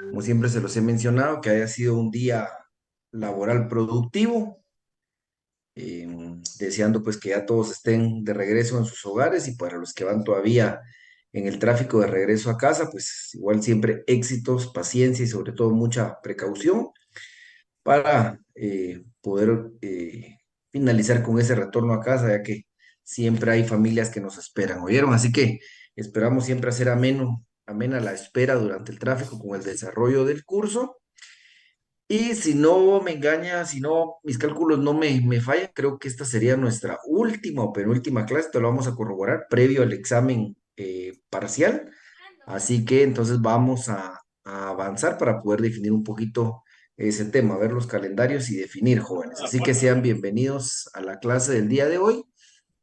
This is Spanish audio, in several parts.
Como siempre se los he mencionado, que haya sido un día laboral productivo, deseando pues que ya todos estén de regreso en sus hogares y para los que van todavía en el tráfico de regreso a casa, pues igual siempre éxitos, paciencia y sobre todo mucha precaución para poder finalizar con ese retorno a casa, ya que siempre hay familias que nos esperan, ¿oyeron? Así que esperamos siempre hacer amena la espera durante el tráfico con el desarrollo del curso. Y si no me engaña, si no, mis cálculos no me fallan, creo que esta sería nuestra última o penúltima clase, te lo vamos a corroborar previo al examen parcial. Así que entonces vamos a avanzar para poder definir un poquito ese tema, ver los calendarios y definir, jóvenes. Así que sean bienvenidos a la clase del día de hoy.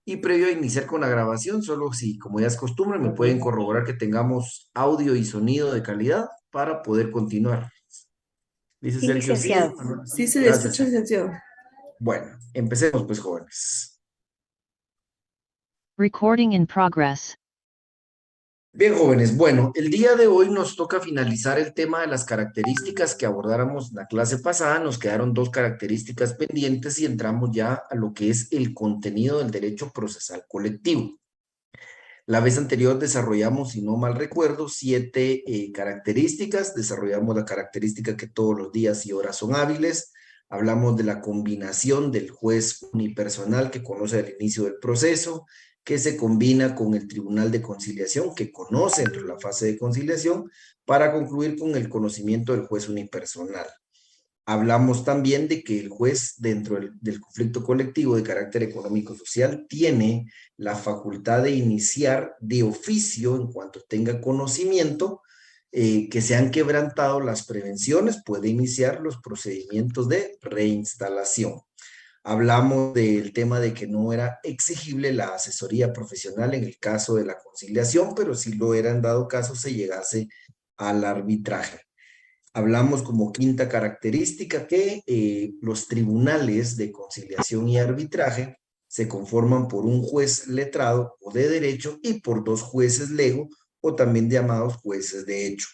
Y previo a iniciar con la grabación, solo si, como ya es costumbre, me pueden corroborar que tengamos audio y sonido de calidad para poder continuar. Dice Sí, Sergio, sí. licenciado. Sí, se le Gracias, escucha, Sergio. licenciado. Bueno, empecemos pues, jóvenes. Recording in progress. Bien, jóvenes, bueno, el día de hoy nos toca finalizar el tema de las características que abordáramos en la clase pasada. Nos quedaron dos características pendientes y entramos ya a lo que es el contenido del derecho procesal colectivo. La vez anterior desarrollamos, si no mal recuerdo, 7 características. Desarrollamos la característica que todos los días y horas son hábiles. Hablamos de la combinación del juez unipersonal que conoce el inicio del proceso, que se combina con el tribunal de conciliación, que conoce dentro de la fase de conciliación, para concluir con el conocimiento del juez unipersonal. Hablamos también de que el juez dentro del conflicto colectivo de carácter económico-social tiene la facultad de iniciar de oficio en cuanto tenga conocimiento que se han quebrantado las prevenciones, puede iniciar los procedimientos de reinstalación. Hablamos del tema de que no era exigible la asesoría profesional en el caso de la conciliación, pero sí lo era en dado caso se llegase al arbitraje. Hablamos como quinta característica que los tribunales de conciliación y arbitraje se conforman por un juez letrado o de derecho y por dos jueces lego o también llamados jueces de hecho.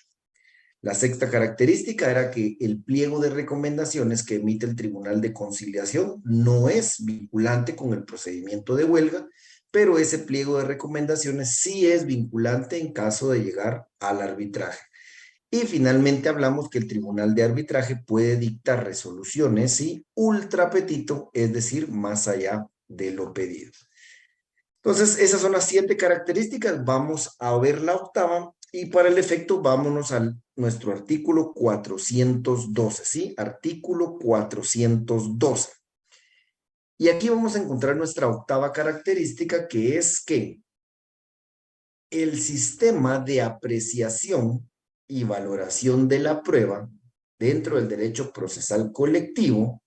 La sexta característica era que el pliego de recomendaciones que emite el Tribunal de Conciliación no es vinculante con el procedimiento de huelga, pero ese pliego de recomendaciones sí es vinculante en caso de llegar al arbitraje. Y finalmente hablamos que el Tribunal de Arbitraje puede dictar resoluciones, ¿sí? Ultra petito, es decir, más allá de lo pedido. Entonces, esas son las 7 características. Vamos a ver la octava y para el efecto vámonos a nuestro artículo 412, ¿sí? Artículo 412. Y aquí vamos a encontrar nuestra octava característica, que es que el sistema de apreciación y valoración de la prueba dentro del derecho procesal colectivo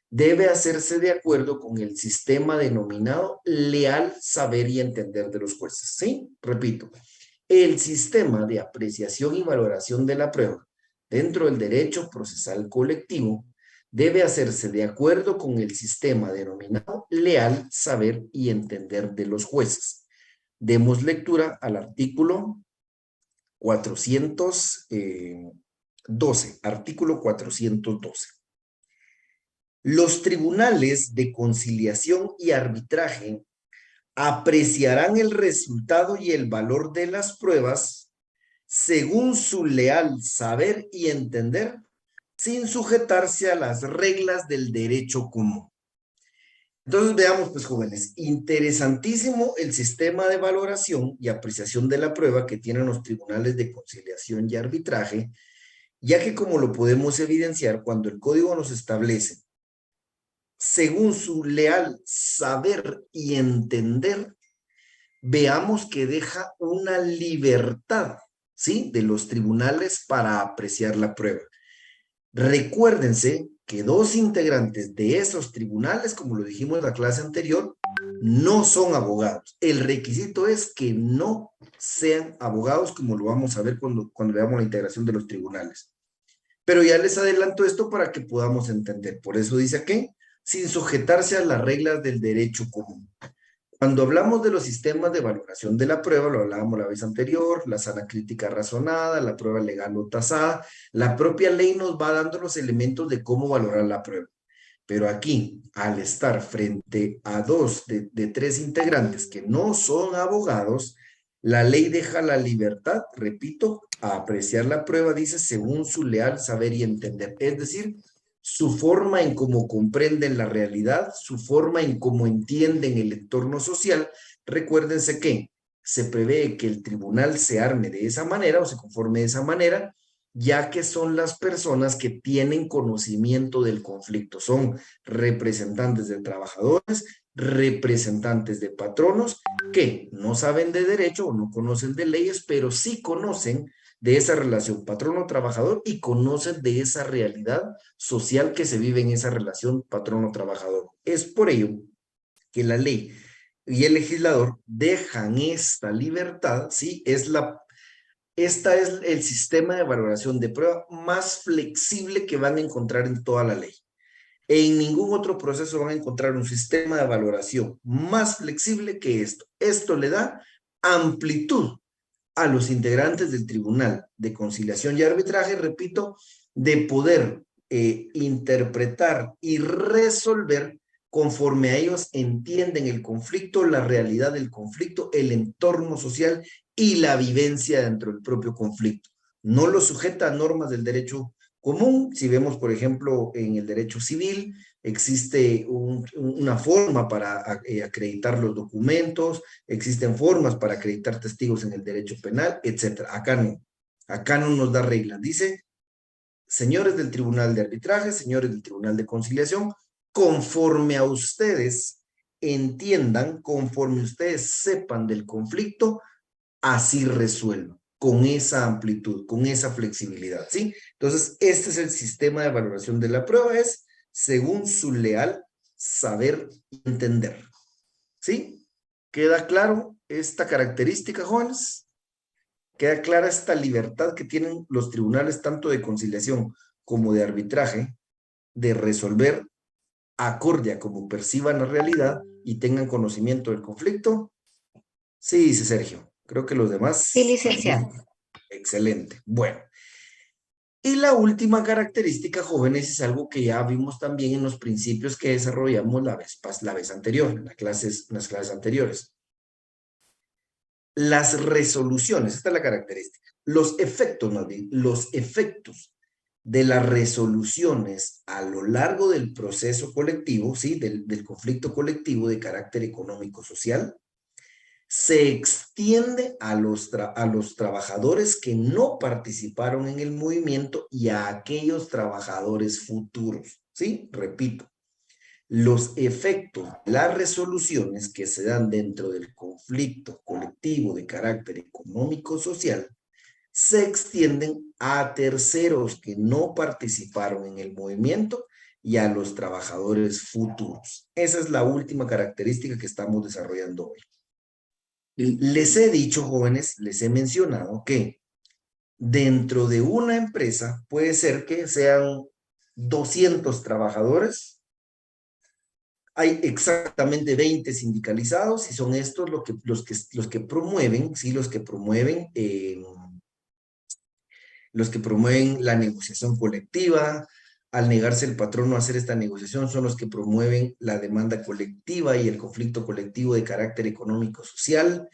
debe hacerse de acuerdo con el sistema denominado leal saber y entender de los jueces. ¿Sí? Repito, el sistema de apreciación y valoración de la prueba dentro del derecho procesal colectivo debe hacerse de acuerdo con el sistema denominado leal saber y entender de los jueces. Demos lectura al artículo 412, artículo 412. Los tribunales de conciliación y arbitraje apreciarán el resultado y el valor de las pruebas según su leal saber y entender, sin sujetarse a las reglas del derecho común. Entonces veamos, pues jóvenes, interesantísimo el sistema de valoración y apreciación de la prueba que tienen los tribunales de conciliación y arbitraje, ya que como lo podemos evidenciar, cuando el código nos establece, según su leal saber y entender, veamos que deja una libertad, ¿sí? De los tribunales para apreciar la prueba. Recuérdense que dos integrantes de esos tribunales, como lo dijimos en la clase anterior, no son abogados. El requisito es que no sean abogados, como lo vamos a ver cuando veamos la integración de los tribunales. Pero ya les adelanto esto para que podamos entender. Por eso dice aquí, sin sujetarse a las reglas del derecho común. Cuando hablamos de los sistemas de valoración de la prueba, lo hablábamos la vez anterior, la sana crítica razonada, la prueba legal o tasada, la propia ley nos va dando los elementos de cómo valorar la prueba. Pero aquí, al estar frente a dos de tres integrantes que no son abogados, la ley deja la libertad, repito, a apreciar la prueba, dice, según su leal saber y entender. Es decir, su forma en cómo comprenden la realidad, su forma en cómo entienden el entorno social. Recuérdense que se prevé que el tribunal se arme de esa manera o se conforme de esa manera, ya que son las personas que tienen conocimiento del conflicto, son representantes de trabajadores, representantes de patronos, que no saben de derecho o no conocen de leyes, pero sí conocen de esa relación patrono-trabajador y conocen de esa realidad social que se vive en esa relación patrono-trabajador. Es por ello que la ley y el legislador dejan esta libertad, ¿sí? Esta es el sistema de valoración de prueba más flexible que van a encontrar en toda la ley. En ningún otro proceso van a encontrar un sistema de valoración más flexible que esto. Esto le da amplitud a los integrantes del Tribunal de Conciliación y Arbitraje, repito, de poder interpretar y resolver conforme a ellos entienden el conflicto, la realidad del conflicto, el entorno social y la vivencia dentro del propio conflicto. No lo sujeta a normas del derecho común. Si vemos, por ejemplo, en el derecho civil, existe una forma para acreditar los documentos, existen formas para acreditar testigos en el derecho penal, etcétera. Acá no. Acá no nos da reglas. Dice, señores del Tribunal de Arbitraje, señores del Tribunal de Conciliación, conforme a ustedes entiendan, conforme ustedes sepan del conflicto, así resuelvan, con esa amplitud, con esa flexibilidad, ¿sí? Entonces, este es el sistema de valoración de la prueba, es según su leal saber y entender, ¿sí? ¿Queda claro esta característica, jóvenes? ¿Queda clara esta libertad que tienen los tribunales tanto de conciliación como de arbitraje de resolver acorde a como perciban la realidad y tengan conocimiento del conflicto? Sí, dice Sergio. Creo que los Sí, demás licenciado. también. Excelente. Bueno, y la última característica, jóvenes, es algo que ya vimos también en los principios que desarrollamos la vez anterior, en las clases anteriores. Las resoluciones, esta es la característica. Los efectos, más bien, los efectos de las resoluciones a lo largo del proceso colectivo, ¿sí? Del conflicto colectivo de carácter económico-social, se extiende a los trabajadores que no participaron en el movimiento y a aquellos trabajadores futuros, ¿sí? Repito, los efectos de las resoluciones que se dan dentro del conflicto colectivo de carácter económico-social se extienden a terceros que no participaron en el movimiento y a los trabajadores futuros. Esa es la última característica que estamos desarrollando hoy. Les he dicho, jóvenes, les he mencionado que dentro de una empresa puede ser que sean 200 trabajadores, hay exactamente 20 sindicalizados y son estos los que promueven, sí, los que promueven la negociación colectiva. Al negarse el patrono a hacer esta negociación, son los que promueven la demanda colectiva y el conflicto colectivo de carácter económico-social.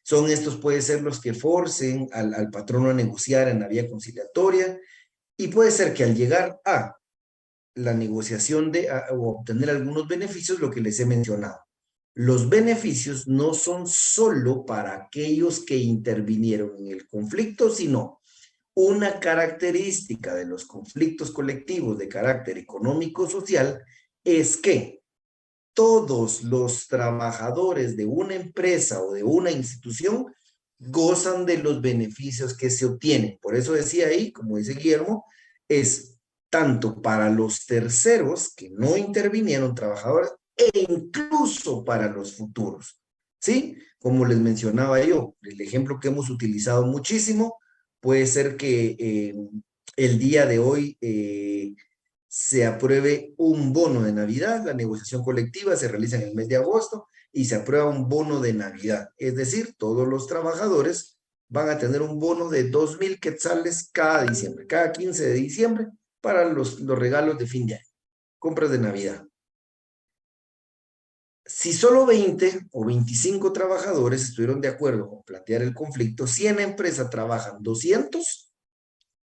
Son estos, puede ser los que forcen al patrono a negociar en la vía conciliatoria, y puede ser que al llegar a la negociación o obtener algunos beneficios, lo que les he mencionado. Los beneficios no son solo para aquellos que intervinieron en el conflicto, sino una característica de los conflictos colectivos de carácter económico-social es que todos los trabajadores de una empresa o de una institución gozan de los beneficios que se obtienen. Por eso decía ahí, como dice Guillermo, es tanto para los terceros que no intervinieron trabajadores e incluso para los futuros. ¿Sí? Como les mencionaba yo, el ejemplo que hemos utilizado muchísimo puede ser que el día de hoy se apruebe un bono de Navidad, la negociación colectiva se realiza en el mes de agosto, y se aprueba un bono de Navidad. Es decir, todos los trabajadores van a tener un bono de 2,000 quetzales cada diciembre, cada 15 de diciembre, para los regalos de fin de año, compras de Navidad. Si solo 20 o 25 trabajadores estuvieron de acuerdo con plantear el conflicto, si en la empresa trabajan 200,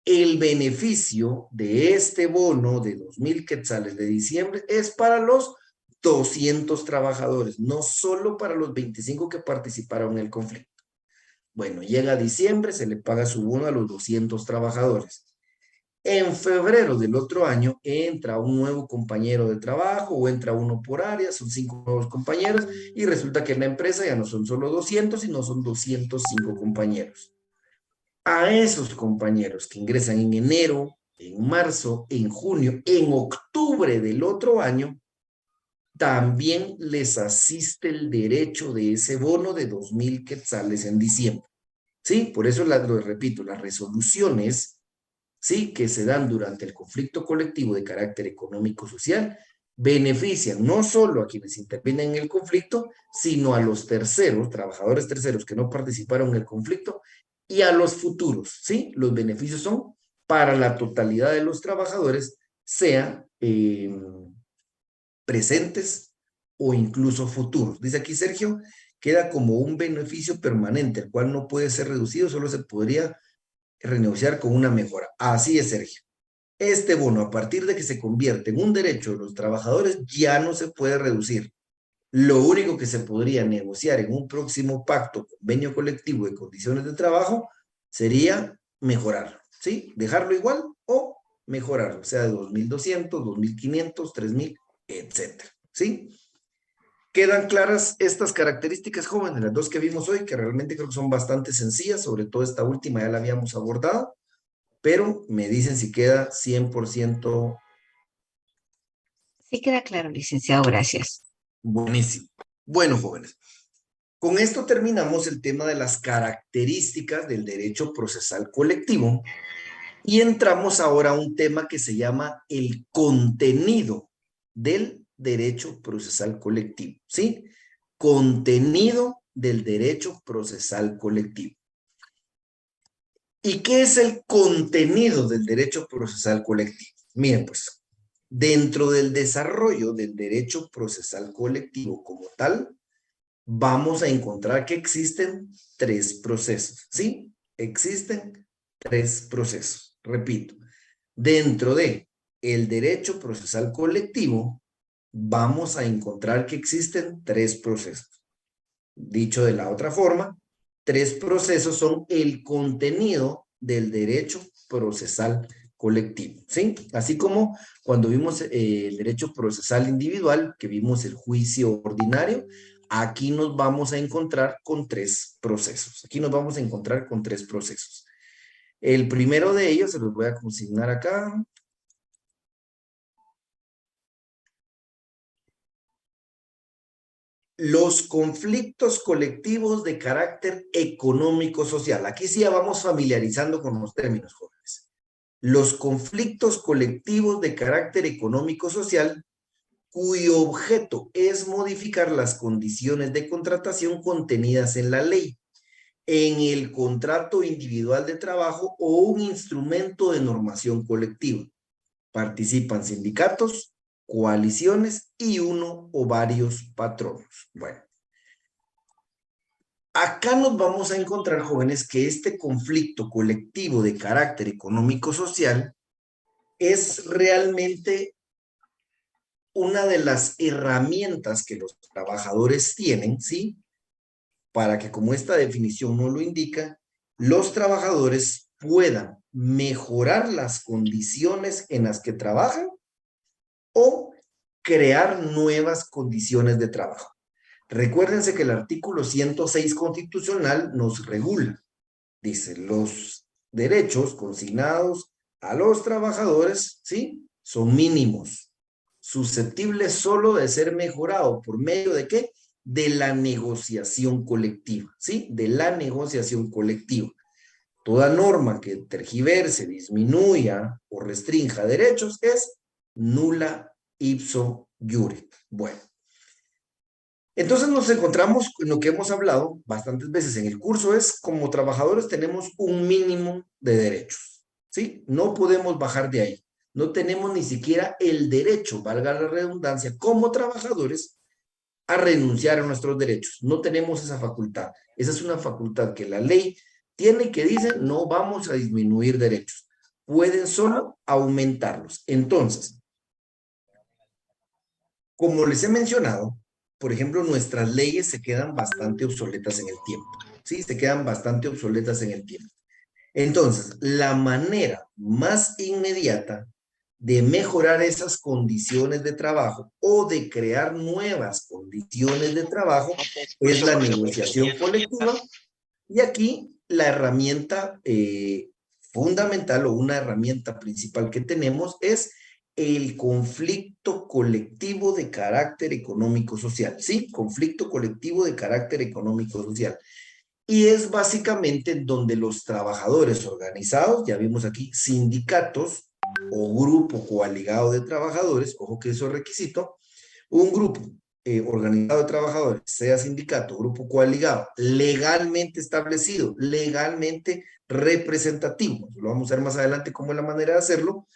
el beneficio de este bono de 2,000 quetzales de diciembre es para los 200 trabajadores, no solo para los 25 que participaron en el conflicto. Bueno, llega diciembre, se le paga su bono a los 200 trabajadores. En febrero del otro año entra un nuevo compañero de trabajo o entra uno por área, son 5 nuevos compañeros y resulta que en la empresa ya no son solo 200, sino son 205 compañeros. A esos compañeros que ingresan en enero, en marzo, en junio, en octubre del otro año, también les asiste el derecho de ese bono de 2,000 quetzales en diciembre. ¿Sí? Por eso lo repito, las resoluciones, ¿sí?, que se dan durante el conflicto colectivo de carácter económico-social benefician no solo a quienes intervienen en el conflicto, sino a los terceros, trabajadores terceros que no participaron en el conflicto, y a los futuros, ¿sí? Los beneficios son para la totalidad de los trabajadores, sea presentes o incluso futuros. Dice aquí Sergio, queda como un beneficio permanente, el cual no puede ser reducido, solo se podría renegociar con una mejora. Así es, Sergio. Este bono, a partir de que se convierte en un derecho de los trabajadores, ya no se puede reducir. Lo único que se podría negociar en un próximo pacto, convenio colectivo de condiciones de trabajo, sería mejorarlo, ¿sí? Dejarlo igual o mejorarlo, sea de 2,200, 2,500, 3,000, etcétera, ¿sí? ¿Quedan claras estas características, jóvenes? Las dos que vimos hoy, que realmente creo que son bastante sencillas, sobre todo esta última ya la habíamos abordado, pero me dicen si queda 100% Sí queda claro, licenciado, gracias. buenísimo. Bueno, jóvenes, con esto terminamos el tema de las características del derecho procesal colectivo y entramos ahora a un tema que se llama el contenido del derecho procesal colectivo, ¿sí? Contenido del derecho procesal colectivo. ¿Y qué es el contenido del derecho procesal colectivo? Miren, pues, dentro del desarrollo del derecho procesal colectivo como tal, vamos a encontrar que existen 3 procesos, ¿sí? Existen 3 procesos. Repito, dentro de el derecho procesal colectivo, vamos a encontrar que existen 3 procesos. Dicho de la otra forma, 3 procesos son el contenido del derecho procesal colectivo, ¿sí? Así como cuando vimos el derecho procesal individual, que vimos el juicio ordinario, aquí nos vamos a encontrar con 3 procesos. Aquí nos vamos a encontrar con 3 procesos. El primero de ellos, se los voy a consignar acá. Los conflictos colectivos de carácter económico-social. Aquí sí ya vamos familiarizando con los términos, jóvenes. Los conflictos colectivos de carácter económico-social cuyo objeto es modificar las condiciones de contratación contenidas en la ley, en el contrato individual de trabajo o un instrumento de normación colectiva. Participan sindicatos, coaliciones y uno o varios patronos. Bueno, acá nos vamos a encontrar, jóvenes, que este conflicto colectivo de carácter económico-social es realmente una de las herramientas que los trabajadores tienen, ¿sí? Para que, como esta definición no lo indica, los trabajadores puedan mejorar las condiciones en las que trabajan o crear nuevas condiciones de trabajo. Recuérdense que el artículo 106 constitucional nos regula. Dice, los derechos consignados a los trabajadores, ¿sí? Son mínimos, susceptibles solo de ser mejorado. ¿Por medio de qué? De la negociación colectiva, ¿sí? De la negociación colectiva. Toda norma que tergiverse, disminuya o restrinja derechos es nula ipso iure. Bueno, Entonces nos encontramos en lo que hemos hablado bastantes veces en el curso, es como trabajadores tenemos un mínimo de derechos, ¿sí? No podemos bajar de ahí. No tenemos ni siquiera el derecho, valga la redundancia, como trabajadores a renunciar a nuestros derechos. No tenemos esa facultad. Esa es una facultad que la ley tiene que dice no vamos a disminuir derechos. Pueden solo aumentarlos. Entonces, como les he mencionado, por ejemplo, nuestras leyes se quedan bastante obsoletas en el tiempo. Sí, se quedan bastante obsoletas en el tiempo. Entonces, la manera más inmediata de mejorar esas condiciones de trabajo o de crear nuevas condiciones de trabajo es la negociación colectiva. Y aquí la herramienta fundamental o una herramienta principal que tenemos es el conflicto colectivo de carácter económico-social. Sí, conflicto colectivo de carácter económico-social. Y es básicamente en donde los trabajadores organizados, ya vimos aquí, sindicatos o grupo coaligado de trabajadores, ojo que eso es requisito, un grupo organizado de trabajadores, sea sindicato, grupo coaligado, legalmente establecido, legalmente representativo, lo vamos a ver más adelante cómo es la manera de hacerlo,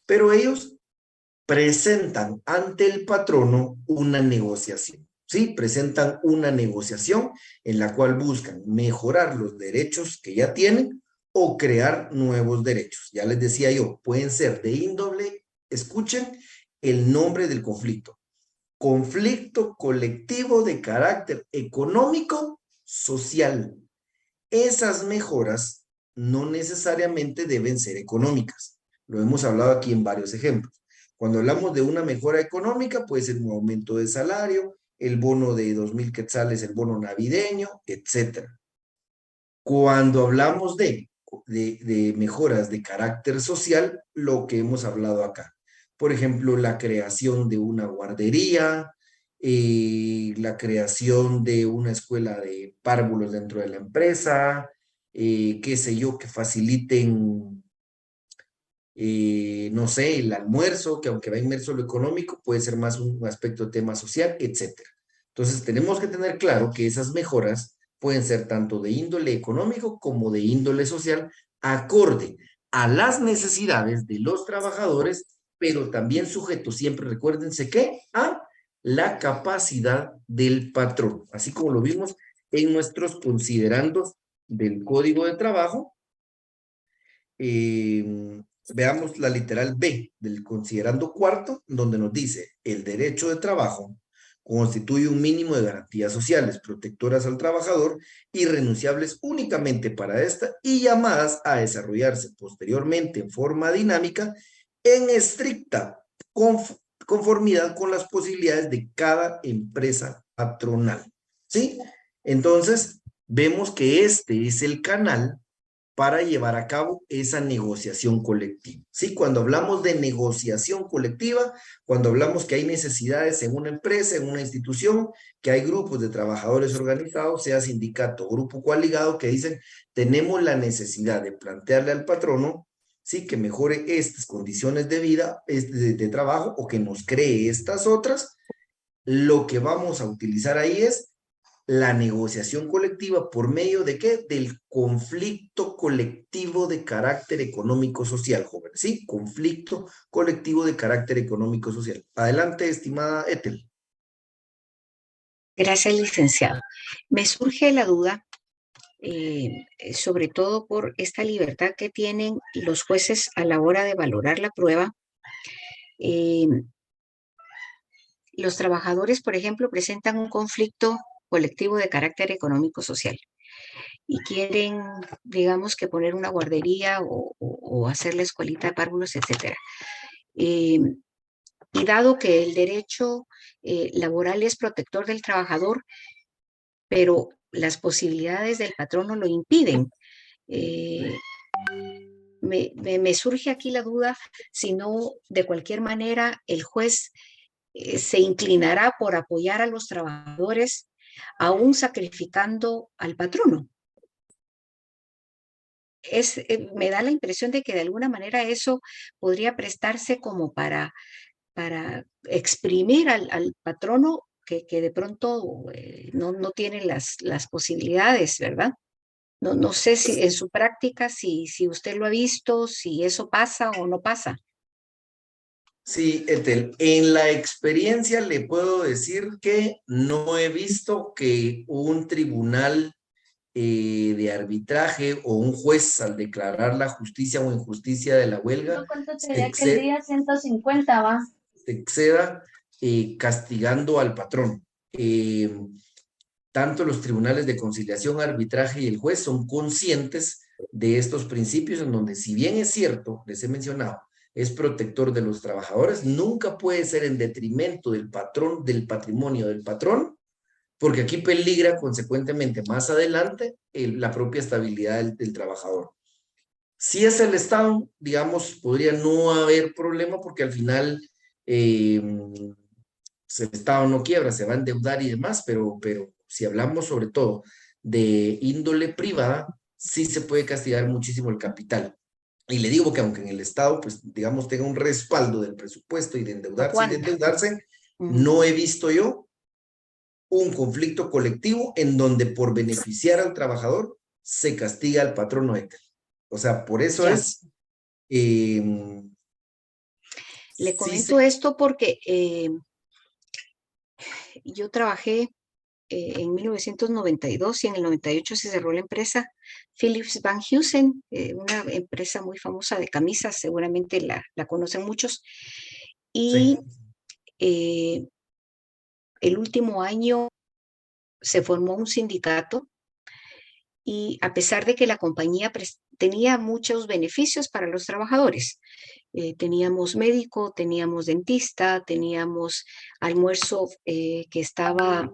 pero ellos presentan ante el patrono una negociación. ¿Sí? Presentan una negociación en la cual buscan mejorar los derechos que ya tienen o crear nuevos derechos. Ya les decía yo, pueden ser de índole, escuchen el nombre del conflicto. Conflicto colectivo de carácter económico, social. Esas mejoras no necesariamente deben ser económicas. Lo hemos hablado aquí en varios ejemplos. Cuando hablamos de una mejora económica, puede ser un aumento de salario, el bono de 2,000 quetzales, el bono navideño, etcétera. Cuando hablamos de mejoras de carácter social, lo que hemos hablado acá. Por ejemplo, la creación de una guardería, la creación de una escuela de párvulos dentro de la empresa, qué sé yo, que faciliten, no sé, el almuerzo, que aunque va inmerso en lo económico, puede ser más un aspecto de tema social, etcétera. Entonces, tenemos que tener claro que esas mejoras pueden ser tanto de índole económico como de índole social, acorde a las necesidades de los trabajadores, pero también sujeto, siempre recuérdense que a la capacidad del patrón, así como lo vimos en nuestros considerandos del Código de Trabajo. Veamos la literal B del considerando cuarto, donde nos dice, el derecho de trabajo constituye un mínimo de garantías sociales protectoras al trabajador y renunciables únicamente para esta y llamadas a desarrollarse posteriormente en forma dinámica en estricta conformidad con las posibilidades de cada empresa patronal. ¿Sí? Entonces, vemos que este es el canal para llevar a cabo esa negociación colectiva. ¿Sí? Cuando hablamos de negociación colectiva, cuando hablamos que hay necesidades en una empresa, en una institución, que hay grupos de trabajadores organizados, sea sindicato o grupo coaligado, que dicen, tenemos la necesidad de plantearle al patrono, sí, que mejore estas condiciones de vida, de trabajo, o que nos cree estas otras, lo que vamos a utilizar ahí es la negociación colectiva por medio de qué? Del conflicto colectivo de carácter económico-social, jóvenes. Sí, conflicto colectivo de carácter económico-social. Adelante, estimada Ethel. Gracias, licenciado. Me surge la duda, sobre todo por esta libertad que tienen los jueces a la hora de valorar la prueba. Eh, los trabajadores, por ejemplo, presentan un conflicto colectivo de carácter económico-social y quieren, digamos, que poner una guardería o hacer la escuelita de párvulos, etcétera. Eh, y dado que el derecho laboral es protector del trabajador, pero las posibilidades del patrono lo impiden. Eh, me surge aquí la duda si no, de cualquier manera, el juez se inclinará por apoyar a los trabajadores, aún sacrificando al patrono. Me da la impresión de que de alguna manera eso podría prestarse como para exprimir al patrono que de pronto no tienen las posibilidades, ¿verdad? No sé si en su práctica, si usted lo ha visto, si eso pasa o no pasa. Sí, Etel, en la experiencia le puedo decir que no he visto que un tribunal de arbitraje o un juez al declarar la justicia o injusticia de la huelga ¿Cuánto se sería que el día 150 va? se exceda castigando al patrón. Tanto los tribunales de conciliación, arbitraje y el juez son conscientes de estos principios en donde, si bien es cierto, les he mencionado, es protector de los trabajadores, nunca puede ser en detrimento del patrón, del patrimonio del patrón, porque aquí peligra consecuentemente más adelante la propia estabilidad del trabajador. Si es el Estado, digamos, podría no haber problema porque al final el Estado no quiebra, se va a endeudar y demás, pero si hablamos sobre todo de índole privada, sí se puede castigar muchísimo el capital. Y le digo que aunque en el Estado, pues digamos, tenga un respaldo del presupuesto y de endeudarse y de Aguanta. endeudarse, Ujú. no he visto yo un conflicto colectivo en donde por beneficiar al trabajador se castiga al patrono éter. O sea, por eso Ya. es, Le sí comento esto porque yo trabajé en 1992 y en el 98 se cerró la empresa Philips Van Heusen, una empresa muy famosa de camisas, seguramente la conocen muchos. Y sí, eh, el último año se formó un sindicato y a pesar de que la compañía tenía muchos beneficios para los trabajadores, teníamos médico, teníamos dentista, teníamos almuerzo que estaba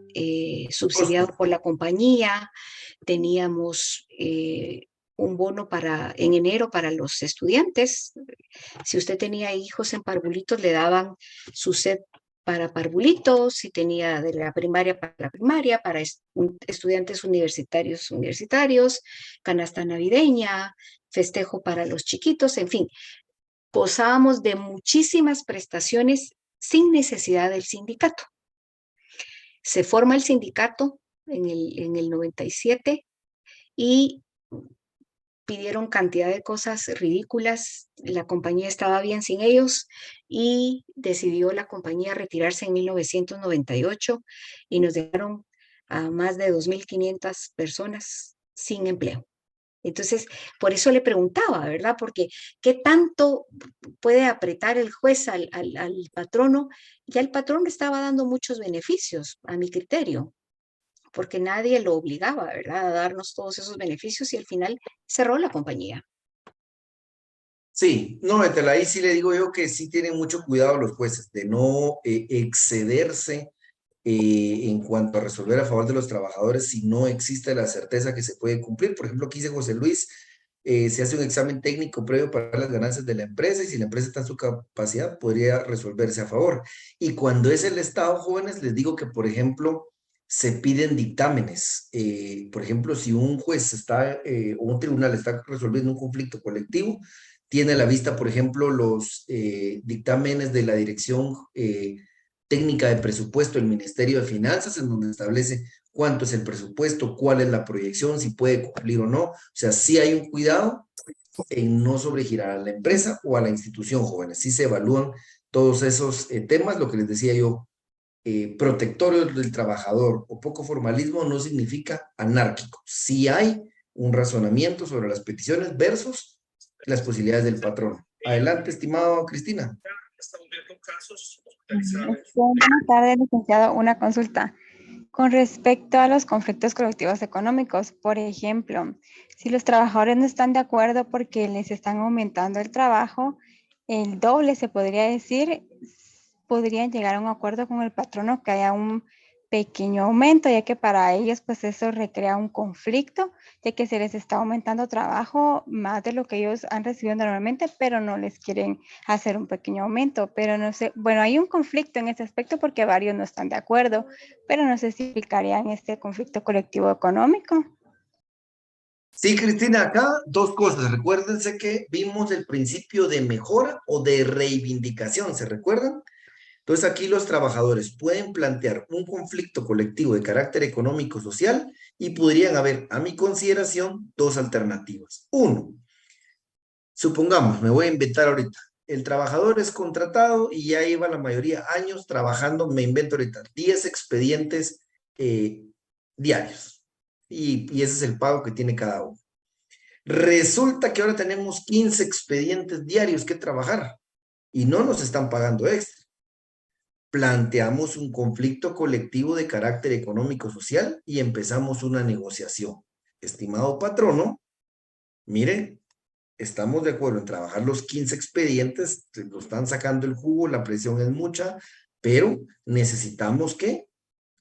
subsidiado por la compañía, teníamos un bono en enero para los estudiantes. Si usted tenía hijos en parvulitos, le daban su set para parvulitos, si tenía de la primaria para la primaria, para estudiantes universitarios, canasta navideña, festejo para los chiquitos, en fin, gozábamos de muchísimas prestaciones sin necesidad del sindicato. Se forma el sindicato en el 97 y pidieron cantidad de cosas ridículas. La compañía estaba bien sin ellos y decidió la compañía retirarse en 1998 y nos dejaron a más de 2.500 personas sin empleo. Entonces, por eso le preguntaba, ¿verdad? Porque ¿qué tanto puede apretar el juez al patrono? Ya el patrón estaba dando muchos beneficios, a mi criterio, porque nadie lo obligaba, ¿verdad? A darnos todos esos beneficios y al final cerró la compañía. sí, no, ahí sí le digo yo que sí tienen mucho cuidado los jueces de no excederse en cuanto a resolver a favor de los trabajadores si no existe la certeza que se puede cumplir. Por ejemplo, aquí dice José Luis, se hace un examen técnico previo para las ganancias de la empresa y si la empresa está en su capacidad, podría resolverse a favor. Y cuando es el Estado, jóvenes, les digo que, por ejemplo, se piden dictámenes. Por ejemplo, si un juez está o un tribunal está resolviendo un conflicto colectivo, tiene a la vista, por ejemplo, los dictámenes de la dirección técnica de presupuesto del Ministerio de Finanzas, en donde establece cuánto es el presupuesto, cuál es la proyección, si puede cumplir o no. O sea, sí hay un cuidado en no sobregirar a la empresa o a la institución, jóvenes. Sí se evalúan todos esos temas, lo que les decía yo, protectorio del trabajador o poco formalismo no significa anárquico. Sí hay un razonamiento sobre las peticiones versus las posibilidades del patrón. Adelante, estimado Cristina. Buenas tardes, licenciado. Una consulta. Con respecto a los conflictos colectivos económicos, por ejemplo, si los trabajadores no están de acuerdo porque les están aumentando el trabajo, el doble se podría decir, podrían llegar a un acuerdo con el patrono que haya un pequeño aumento, ya que para ellos pues eso recrea un conflicto, ya que se les está aumentando trabajo más de lo que ellos han recibido normalmente, pero no les quieren hacer un pequeño aumento. Pero no sé, bueno, hay un conflicto en ese aspecto porque varios no están de acuerdo, pero no sé si implicaría en este conflicto colectivo económico. Sí, Cristina, acá dos cosas. Recuérdense que vimos el principio de mejora o de reivindicación, ¿se recuerdan? Entonces aquí los trabajadores pueden plantear un conflicto colectivo de carácter económico-social y podrían haber, a mi consideración, dos alternativas. Uno, supongamos, me voy a inventar ahorita, el trabajador es contratado y ya lleva la mayoría años trabajando, me invento ahorita, 10 expedientes diarios. Y ese es el pago que tiene cada uno. Resulta que ahora tenemos 15 expedientes diarios que trabajar y no nos están pagando extra. Planteamos un conflicto colectivo de carácter económico-social y empezamos una negociación. Estimado patrono, mire, estamos de acuerdo en trabajar los 15 expedientes, se lo están sacando el jugo, la presión es mucha, pero necesitamos que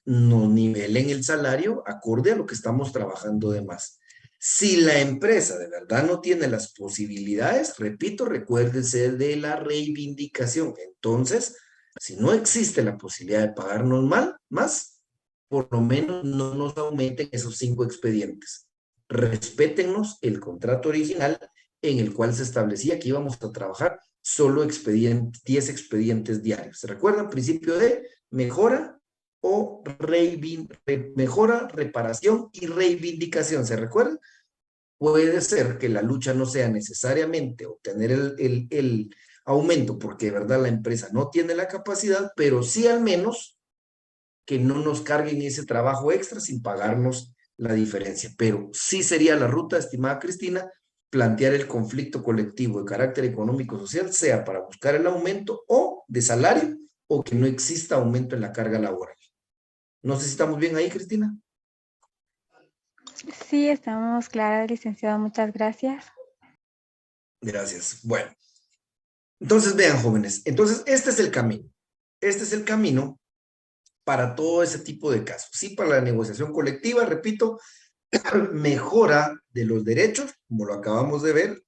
nos nivelen el salario acorde a lo que estamos trabajando de más. Si la empresa de verdad no tiene las posibilidades, repito, recuérdese de la reivindicación. Entonces, si no existe la posibilidad de pagarnos más, por lo menos no nos aumenten esos 5 expedientes. Respétennos el contrato original en el cual se establecía que íbamos a trabajar solo 10 expedientes diarios. ¿Se recuerdan? Principio de mejora o mejora, reparación y reivindicación. ¿Se recuerdan? Puede ser que la lucha no sea necesariamente obtener el aumento porque de verdad la empresa no tiene la capacidad, pero sí al menos que no nos carguen ese trabajo extra sin pagarnos la diferencia. Pero sí sería la ruta, estimada Cristina, plantear el conflicto colectivo de carácter económico-social, sea para buscar el aumento o de salario o que no exista aumento en la carga laboral. No sé si estamos bien ahí, Cristina. Sí, estamos claras, licenciado. Muchas gracias. Gracias. Bueno, entonces vean, jóvenes. Entonces, este es el camino. Este es el camino para todo ese tipo de casos. Sí, para la negociación colectiva, repito, mejora de los derechos, como lo acabamos de ver.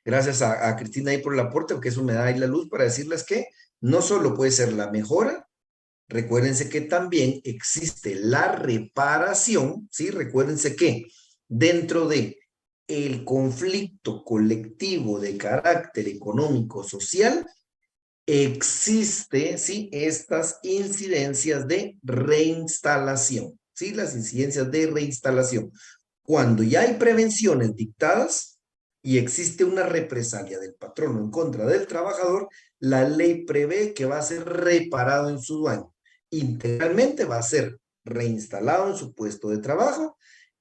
Gracias a Cristina ahí por el aporte, porque eso me da ahí la luz para decirles que no solo puede ser la mejora, recuérdense que también existe la reparación, ¿sí? Recuérdense que dentro de el conflicto colectivo de carácter económico-social, existe, ¿sí? Estas incidencias de reinstalación, ¿sí? Las incidencias de reinstalación. Cuando ya hay prevenciones dictadas y existe una represalia del patrono en contra del trabajador, la ley prevé que va a ser reparado en su dueño. Integralmente va a ser reinstalado en su puesto de trabajo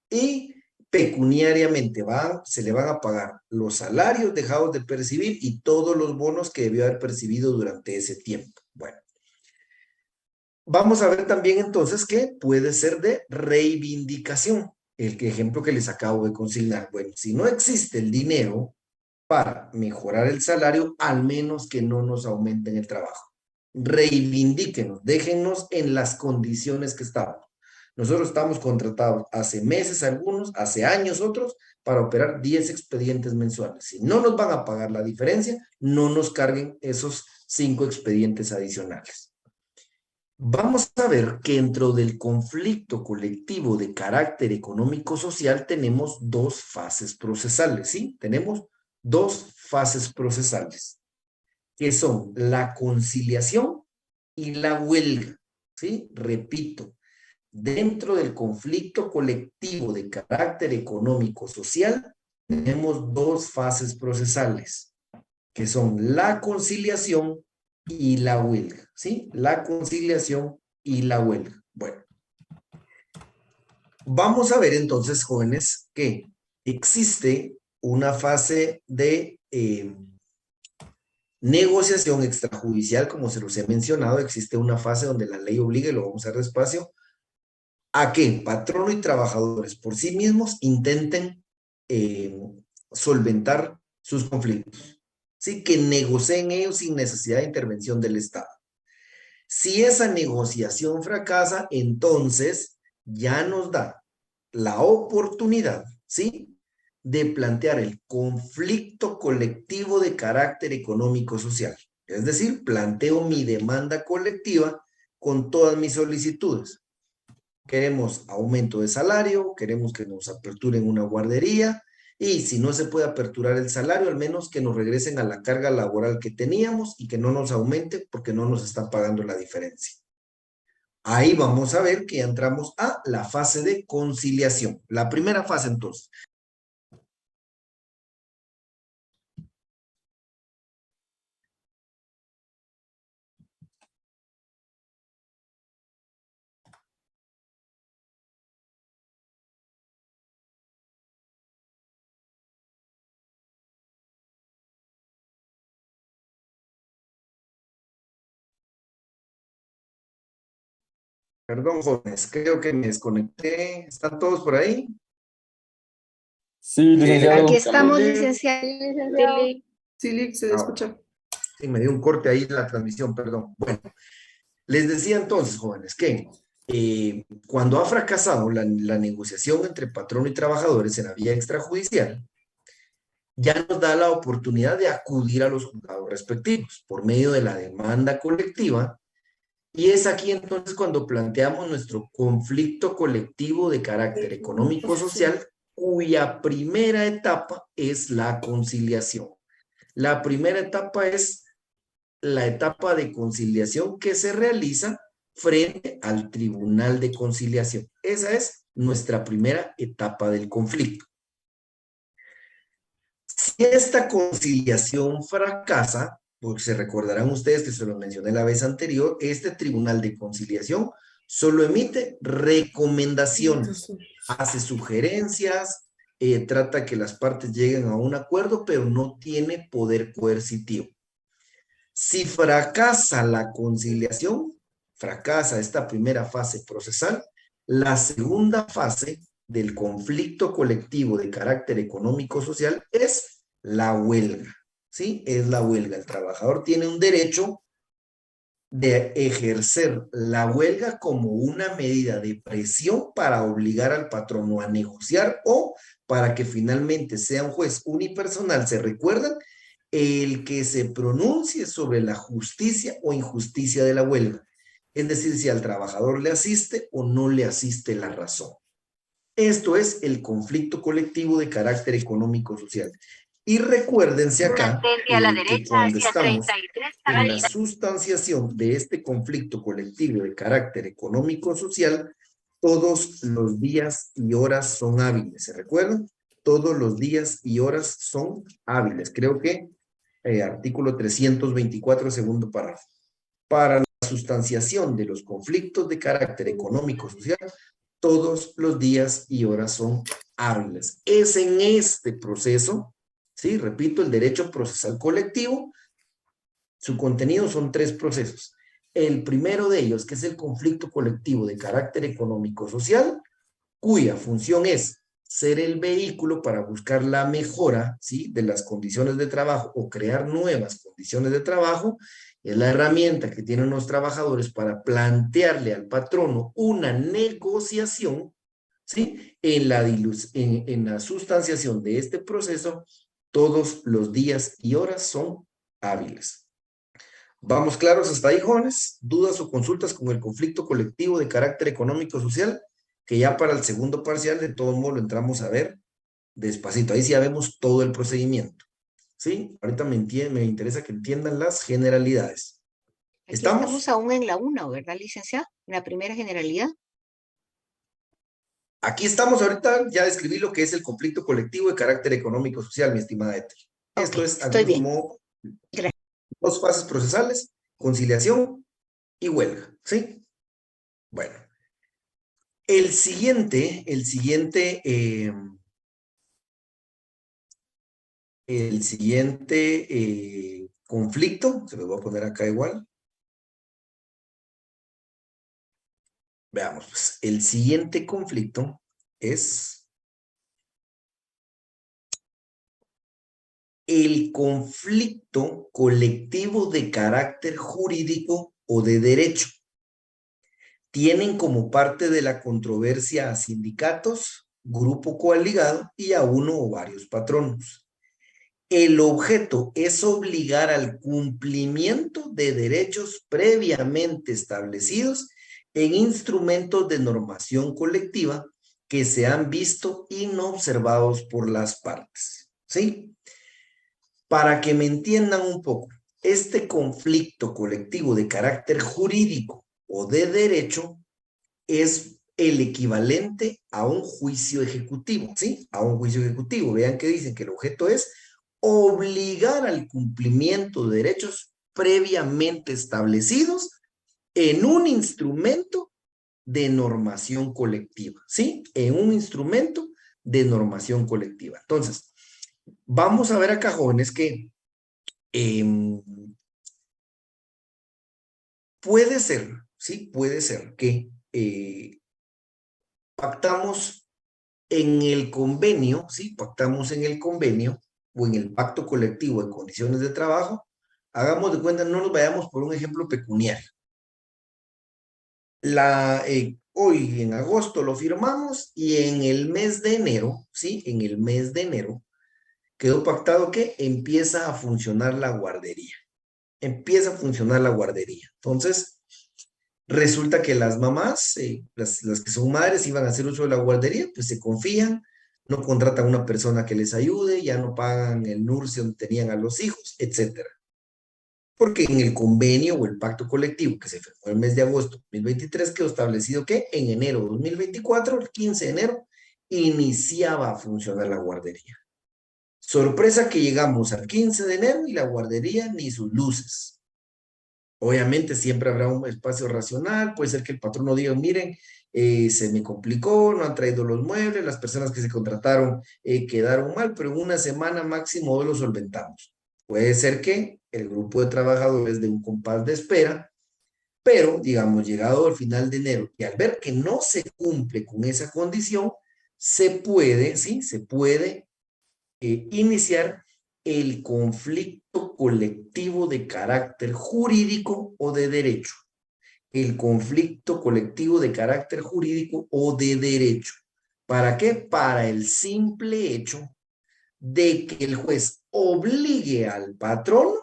y pecuniariamente se le van a pagar los salarios dejados de percibir y todos los bonos que debió haber percibido durante ese tiempo. Bueno, vamos a ver también entonces que puede ser de reivindicación, el ejemplo que les acabo de consignar. Bueno, si no existe el dinero para mejorar el salario, al menos que no nos aumenten el trabajo. Reivindíquenos, déjennos en las condiciones que estamos. Nosotros estamos contratados hace meses algunos, hace años otros, para operar 10 expedientes mensuales. Si no nos van a pagar la diferencia, no nos carguen esos 5 expedientes adicionales. Vamos a ver que dentro del conflicto colectivo de carácter económico-social tenemos dos fases procesales, ¿sí? Tenemos dos fases procesales, que son la conciliación y la huelga, ¿sí? Repito, dentro del conflicto colectivo de carácter económico-social tenemos dos fases procesales, que son la conciliación y la huelga, ¿sí? La conciliación y la huelga. Bueno, vamos a ver entonces, jóvenes, que existe una fase de negociación extrajudicial, como se los he mencionado, existe una fase donde la ley obliga, y lo vamos a ver despacio, a que patrono y trabajadores por sí mismos intenten solventar sus conflictos. ¿Sí? Que negocien ellos sin necesidad de intervención del Estado. Si esa negociación fracasa, entonces ya nos da la oportunidad, ¿sí? De plantear el conflicto colectivo de carácter económico-social. Es decir, planteo mi demanda colectiva con todas mis solicitudes. Queremos aumento de salario, queremos que nos aperturen una guardería, Y si no se puede aperturar el salario, al menos que nos regresen a la carga laboral que teníamos y que no nos aumente porque no nos están pagando la diferencia. Ahí vamos a ver que ya entramos a la fase de conciliación. La primera fase, entonces. Perdón, jóvenes, creo que me desconecté. ¿Están todos por ahí? Sí, licenciado. Aquí estamos, Cambié. licenciado. Sí, se Ah, escucha. Sí, me dio un corte ahí en la transmisión, perdón. Bueno, les decía entonces, jóvenes, que cuando ha fracasado la negociación entre patrón y trabajadores en la vía extrajudicial, ya nos da la oportunidad de acudir a los juzgados respectivos por medio de la demanda colectiva. Y es aquí entonces cuando planteamos nuestro conflicto colectivo de carácter económico-social, cuya primera etapa es la conciliación. La primera etapa es la etapa de conciliación que se realiza frente al Tribunal de Conciliación. Esa es nuestra primera etapa del conflicto. Si esta conciliación fracasa, porque se recordarán ustedes que se lo mencioné la vez anterior, este Tribunal de Conciliación solo emite recomendaciones, hace sugerencias, trata que las partes lleguen a un acuerdo, pero no tiene poder coercitivo. Si fracasa la conciliación, fracasa esta primera fase procesal, la segunda fase del conflicto colectivo de carácter económico-social es la huelga, ¿sí? Es la huelga. El trabajador tiene un derecho de ejercer la huelga como una medida de presión para obligar al patrono a negociar o para que finalmente sea un juez unipersonal. ¿Se recuerdan? El que se pronuncie sobre la justicia o injusticia de la huelga. Es decir, si al trabajador le asiste o no le asiste la razón. Esto es el conflicto colectivo de carácter económico-social. Y recuérdense acá que cuando estamos en la sustanciación de este conflicto colectivo de carácter económico-social, todos los días y horas son hábiles. ¿Se recuerdan? Todos los días y horas son hábiles. Creo que artículo 324, segundo párrafo. Para la sustanciación de los conflictos de carácter económico-social, todos los días y horas son hábiles. Es en este proceso, sí, repito, el derecho procesal colectivo, su contenido son 3 procesos. El primero de ellos, que es el conflicto colectivo de carácter económico-social, cuya función es ser el vehículo para buscar la mejora, ¿sí?, de las condiciones de trabajo o crear nuevas condiciones de trabajo. Es la herramienta que tienen los trabajadores para plantearle al patrono una negociación, ¿sí?, en la sustanciación de este proceso. Todos los días y horas son hábiles. ¿Vamos claros hasta ahí, jóvenes? ¿Dudas o consultas con el conflicto colectivo de carácter económico-social? Que ya para el segundo parcial de todos modos lo entramos a ver despacito. Ahí sí ya vemos todo el procedimiento. ¿Sí? Ahorita me interesa que entiendan las generalidades. Aquí ¿Estamos? estamos aún en la 1, ¿verdad, licenciada? En la primera generalidad. Aquí estamos ahorita, ya describí lo que es el conflicto colectivo de carácter económico-social, mi estimada Ethel. Esto es estoy bien. como Gracias. 2 fases procesales, conciliación y huelga. ¿Sí? Bueno. El siguiente conflicto, se lo voy a poner acá igual. Veamos, pues, el siguiente conflicto es el conflicto colectivo de carácter jurídico o de derecho. Tienen como parte de la controversia a sindicatos, grupo coaligado y a uno o varios patronos. El objeto es obligar al cumplimiento de derechos previamente establecidos en instrumentos de normación colectiva que se han visto inobservados por las partes, ¿sí? Para que me entiendan un poco, este conflicto colectivo de carácter jurídico o de derecho es el equivalente a un juicio ejecutivo, ¿sí? A un juicio ejecutivo. Vean que dicen que el objeto es obligar al cumplimiento de derechos previamente establecidos en un instrumento de normación colectiva, ¿sí? En un instrumento de normación colectiva. Entonces, vamos a ver acá, jóvenes, que puede ser, ¿sí? Puede ser que pactamos en el convenio, ¿sí? Pactamos en el convenio o en el pacto colectivo de condiciones de trabajo. Hagamos de cuenta, no nos vayamos por un ejemplo pecuniario. Hoy en agosto lo firmamos y en el mes de enero, ¿sí? En el mes de enero quedó pactado que empieza a funcionar la guardería. Empieza a funcionar la guardería. Entonces, resulta que las mamás, las que son madres, iban a hacer uso de la guardería, pues se confían, no contratan a una persona que les ayude, ya no pagan el NURSE donde tenían a los hijos, etcétera. Porque en el convenio o el pacto colectivo que se firmó el mes de agosto de 2023 quedó establecido que en enero de 2024, el 15 de enero, iniciaba a funcionar la guardería. Sorpresa que llegamos al 15 de enero y la guardería ni sus luces. Obviamente siempre habrá un espacio racional, puede ser que el patrón no diga, miren, se me complicó, no han traído los muebles, las personas que se contrataron quedaron mal, pero en una semana máximo hoy lo solventamos. Puede ser que el grupo de trabajadores de un compás de espera, pero digamos, llegado al final de enero y al ver que no se cumple con esa condición, se puede, ¿sí? Se puede iniciar el conflicto colectivo de carácter jurídico o de derecho. El conflicto colectivo de carácter jurídico o de derecho. ¿Para qué? Para el simple hecho de que el juez obligue al patrón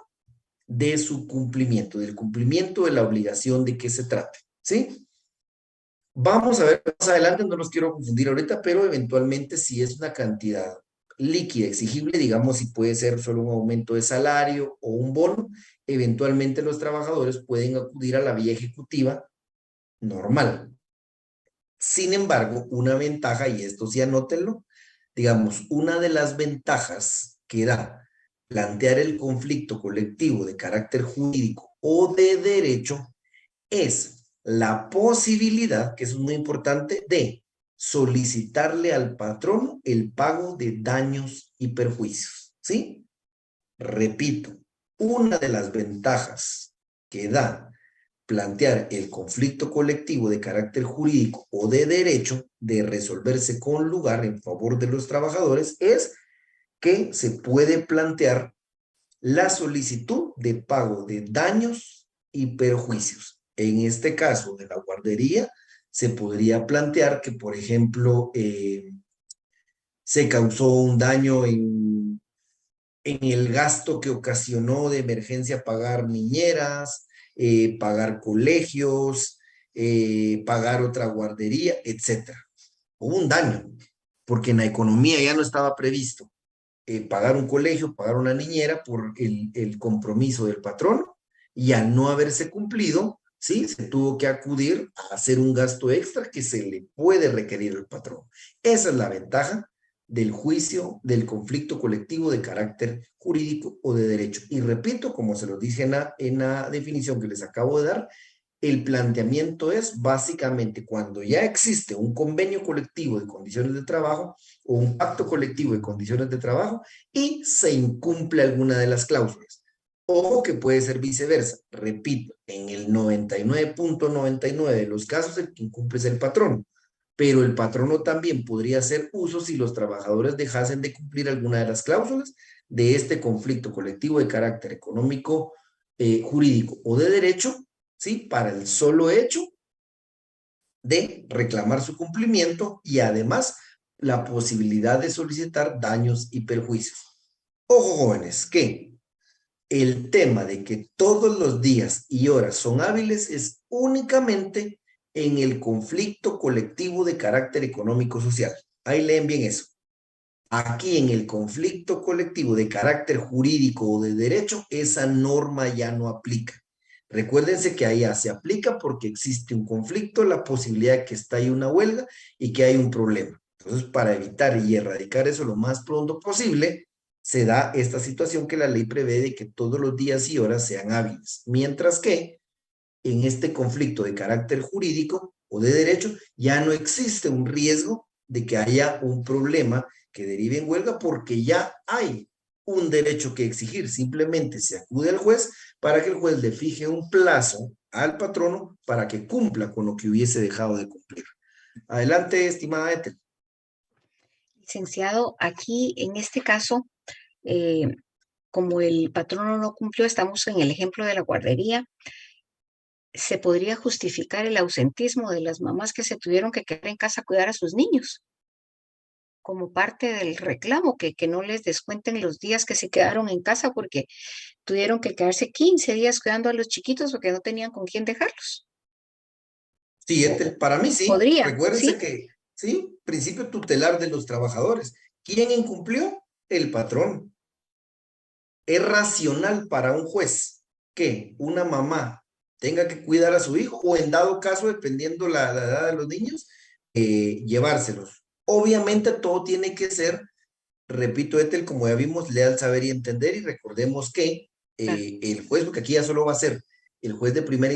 de su cumplimiento, del cumplimiento de la obligación de que se trate, ¿sí? Vamos a ver más adelante, no los quiero confundir ahorita, pero eventualmente si es una cantidad líquida exigible, digamos si puede ser solo un aumento de salario o un bono, eventualmente los trabajadores pueden acudir a la vía ejecutiva normal. Sin embargo, una ventaja, y esto sí anótenlo, digamos, una de las ventajas que da plantear el conflicto colectivo de carácter jurídico o de derecho es la posibilidad, que es muy importante, de solicitarle al patrón el pago de daños y perjuicios, ¿sí? Repito, una de las ventajas que da plantear el conflicto colectivo de carácter jurídico o de derecho de resolverse con lugar en favor de los trabajadores es que se puede plantear la solicitud de pago de daños y perjuicios. En este caso de la guardería, se podría plantear que, por ejemplo, se causó un daño en el gasto que ocasionó de emergencia pagar niñeras, pagar colegios, pagar otra guardería, etcétera. Hubo un daño, porque en la economía ya no estaba previsto pagar un colegio, pagar una niñera por el compromiso del patrón, y al no haberse cumplido, ¿sí? Se tuvo que acudir a hacer un gasto extra que se le puede requerir al patrón. Esa es la ventaja del juicio, del conflicto colectivo de carácter jurídico o de derecho. Y repito, como se lo dije en la definición que les acabo de dar, el planteamiento es básicamente cuando ya existe un convenio colectivo de condiciones de trabajo o un pacto colectivo de condiciones de trabajo y se incumple alguna de las cláusulas. Ojo que puede ser viceversa. Repito, en el 99.99 de los casos el que incumple es el patrón, pero el patrono también podría hacer uso si los trabajadores dejasen de cumplir alguna de las cláusulas de este conflicto colectivo de carácter económico, jurídico o de derecho, ¿sí? Para el solo hecho de reclamar su cumplimiento y además la posibilidad de solicitar daños y perjuicios. Ojo, jóvenes, que el tema de que todos los días y horas son hábiles es únicamente en el conflicto colectivo de carácter económico-social. Ahí leen bien eso. Aquí en el conflicto colectivo de carácter jurídico o de derecho, esa norma ya no aplica. Recuérdense que allá se aplica porque existe un conflicto, la posibilidad de que estalle una huelga y que hay un problema. Entonces, para evitar y erradicar eso lo más pronto posible, se da esta situación que la ley prevé de que todos los días y horas sean hábiles. Mientras que en este conflicto de carácter jurídico o de derecho, ya no existe un riesgo de que haya un problema que derive en huelga porque ya hay un derecho que exigir. Simplemente se acude al juez para que el juez le fije un plazo al patrono para que cumpla con lo que hubiese dejado de cumplir. Adelante, estimada Ethel. Licenciado, aquí en este caso, como el patrono no cumplió, estamos en el ejemplo de la guardería, se podría justificar el ausentismo de las mamás que se tuvieron que quedar en casa a cuidar a sus niños, como parte del reclamo, que no les descuenten los días que se quedaron en casa porque tuvieron que quedarse 15 días cuidando a los chiquitos porque no tenían con quién dejarlos. Sí, Ethel, para mí sí. Podría, Recuérdense ¿sí? que, sí, principio tutelar de los trabajadores. ¿Quién incumplió? El patrón. Es racional para un juez que una mamá tenga que cuidar a su hijo o en dado caso, dependiendo la edad de los niños, llevárselos. Obviamente todo tiene que ser, repito, Ethel, como ya vimos, leal, saber y entender, y recordemos que Claro. el juez, porque aquí ya solo va a ser el juez de primera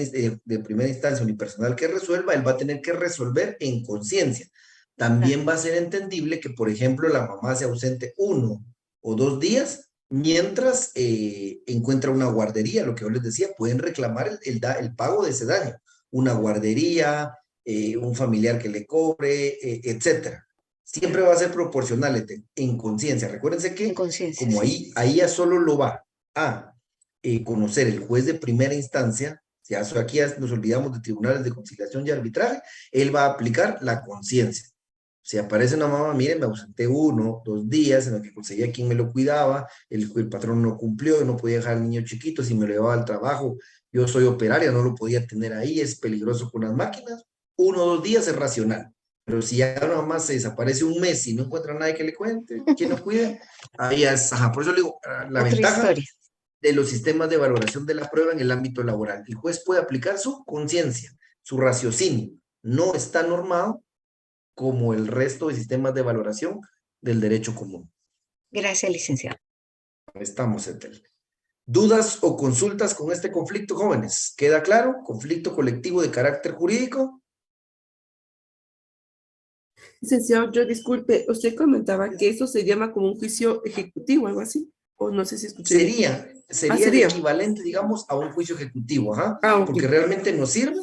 instancia unipersonal que resuelva, él va a tener que resolver en conciencia. También va a ser entendible que, por ejemplo, la mamá se ausente 1 o 2 días mientras encuentra una guardería, lo que yo les decía, pueden reclamar el pago de ese daño, una guardería, un familiar que le cobre, etcétera. Siempre va a ser proporcional en conciencia. Recuérdense En que conciencia, como sí. ahí ya solo lo va a conocer el juez de primera instancia, ya aquí ya nos olvidamos de tribunales de conciliación y arbitraje, él va a aplicar la conciencia. Si aparece una mamá, mire, me ausenté 1, 2 días en los que conseguía quien me lo cuidaba, el patrón no cumplió, no podía dejar al niño chiquito, si me lo llevaba al trabajo, yo soy operaria, no lo podía tener ahí, es peligroso con las máquinas, 1 o 2 días es racional. Pero si ya nada más se desaparece un mes y no encuentra a nadie que le cuente, ¿quién lo cuide? Ahí es, ajá, por eso le digo, la Otra ventaja historia. de los sistemas de valoración de la prueba en el ámbito laboral. El juez puede aplicar su conciencia, su raciocinio. No está normado como el resto de sistemas de valoración del derecho común. Gracias, licenciado. Estamos, Ethel. ¿Dudas o consultas con este conflicto, jóvenes? ¿Queda claro? ¿Conflicto colectivo de carácter jurídico? Licenciado, yo disculpe, usted comentaba que eso se llama como un juicio ejecutivo, algo así, o no sé si escuché bien. Sería el sería. equivalente, digamos, a un juicio ejecutivo, ajá, Ok. porque realmente nos sirve,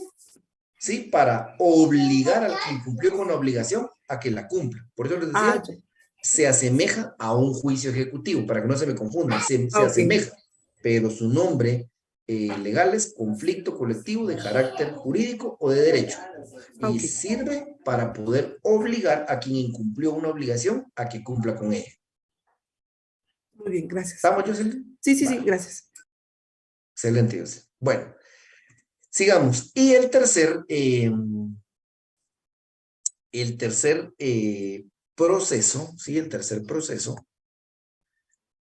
¿sí? Para obligar al que incumplió con la obligación a que la cumpla. Por eso les decía, Ya. se asemeja a un juicio ejecutivo, para que no se me confundan, se Ok. asemeja, pero su nombre legal es conflicto colectivo de carácter jurídico o de derecho, y Ok. sirve para poder obligar a quien incumplió una obligación a que cumpla con ella. Muy bien, gracias. ¿Estamos, Jocelyn? Sí, Vale. gracias. Excelente, Jocelyn. Bueno, sigamos. Y el tercer proceso, ¿sí? El tercer proceso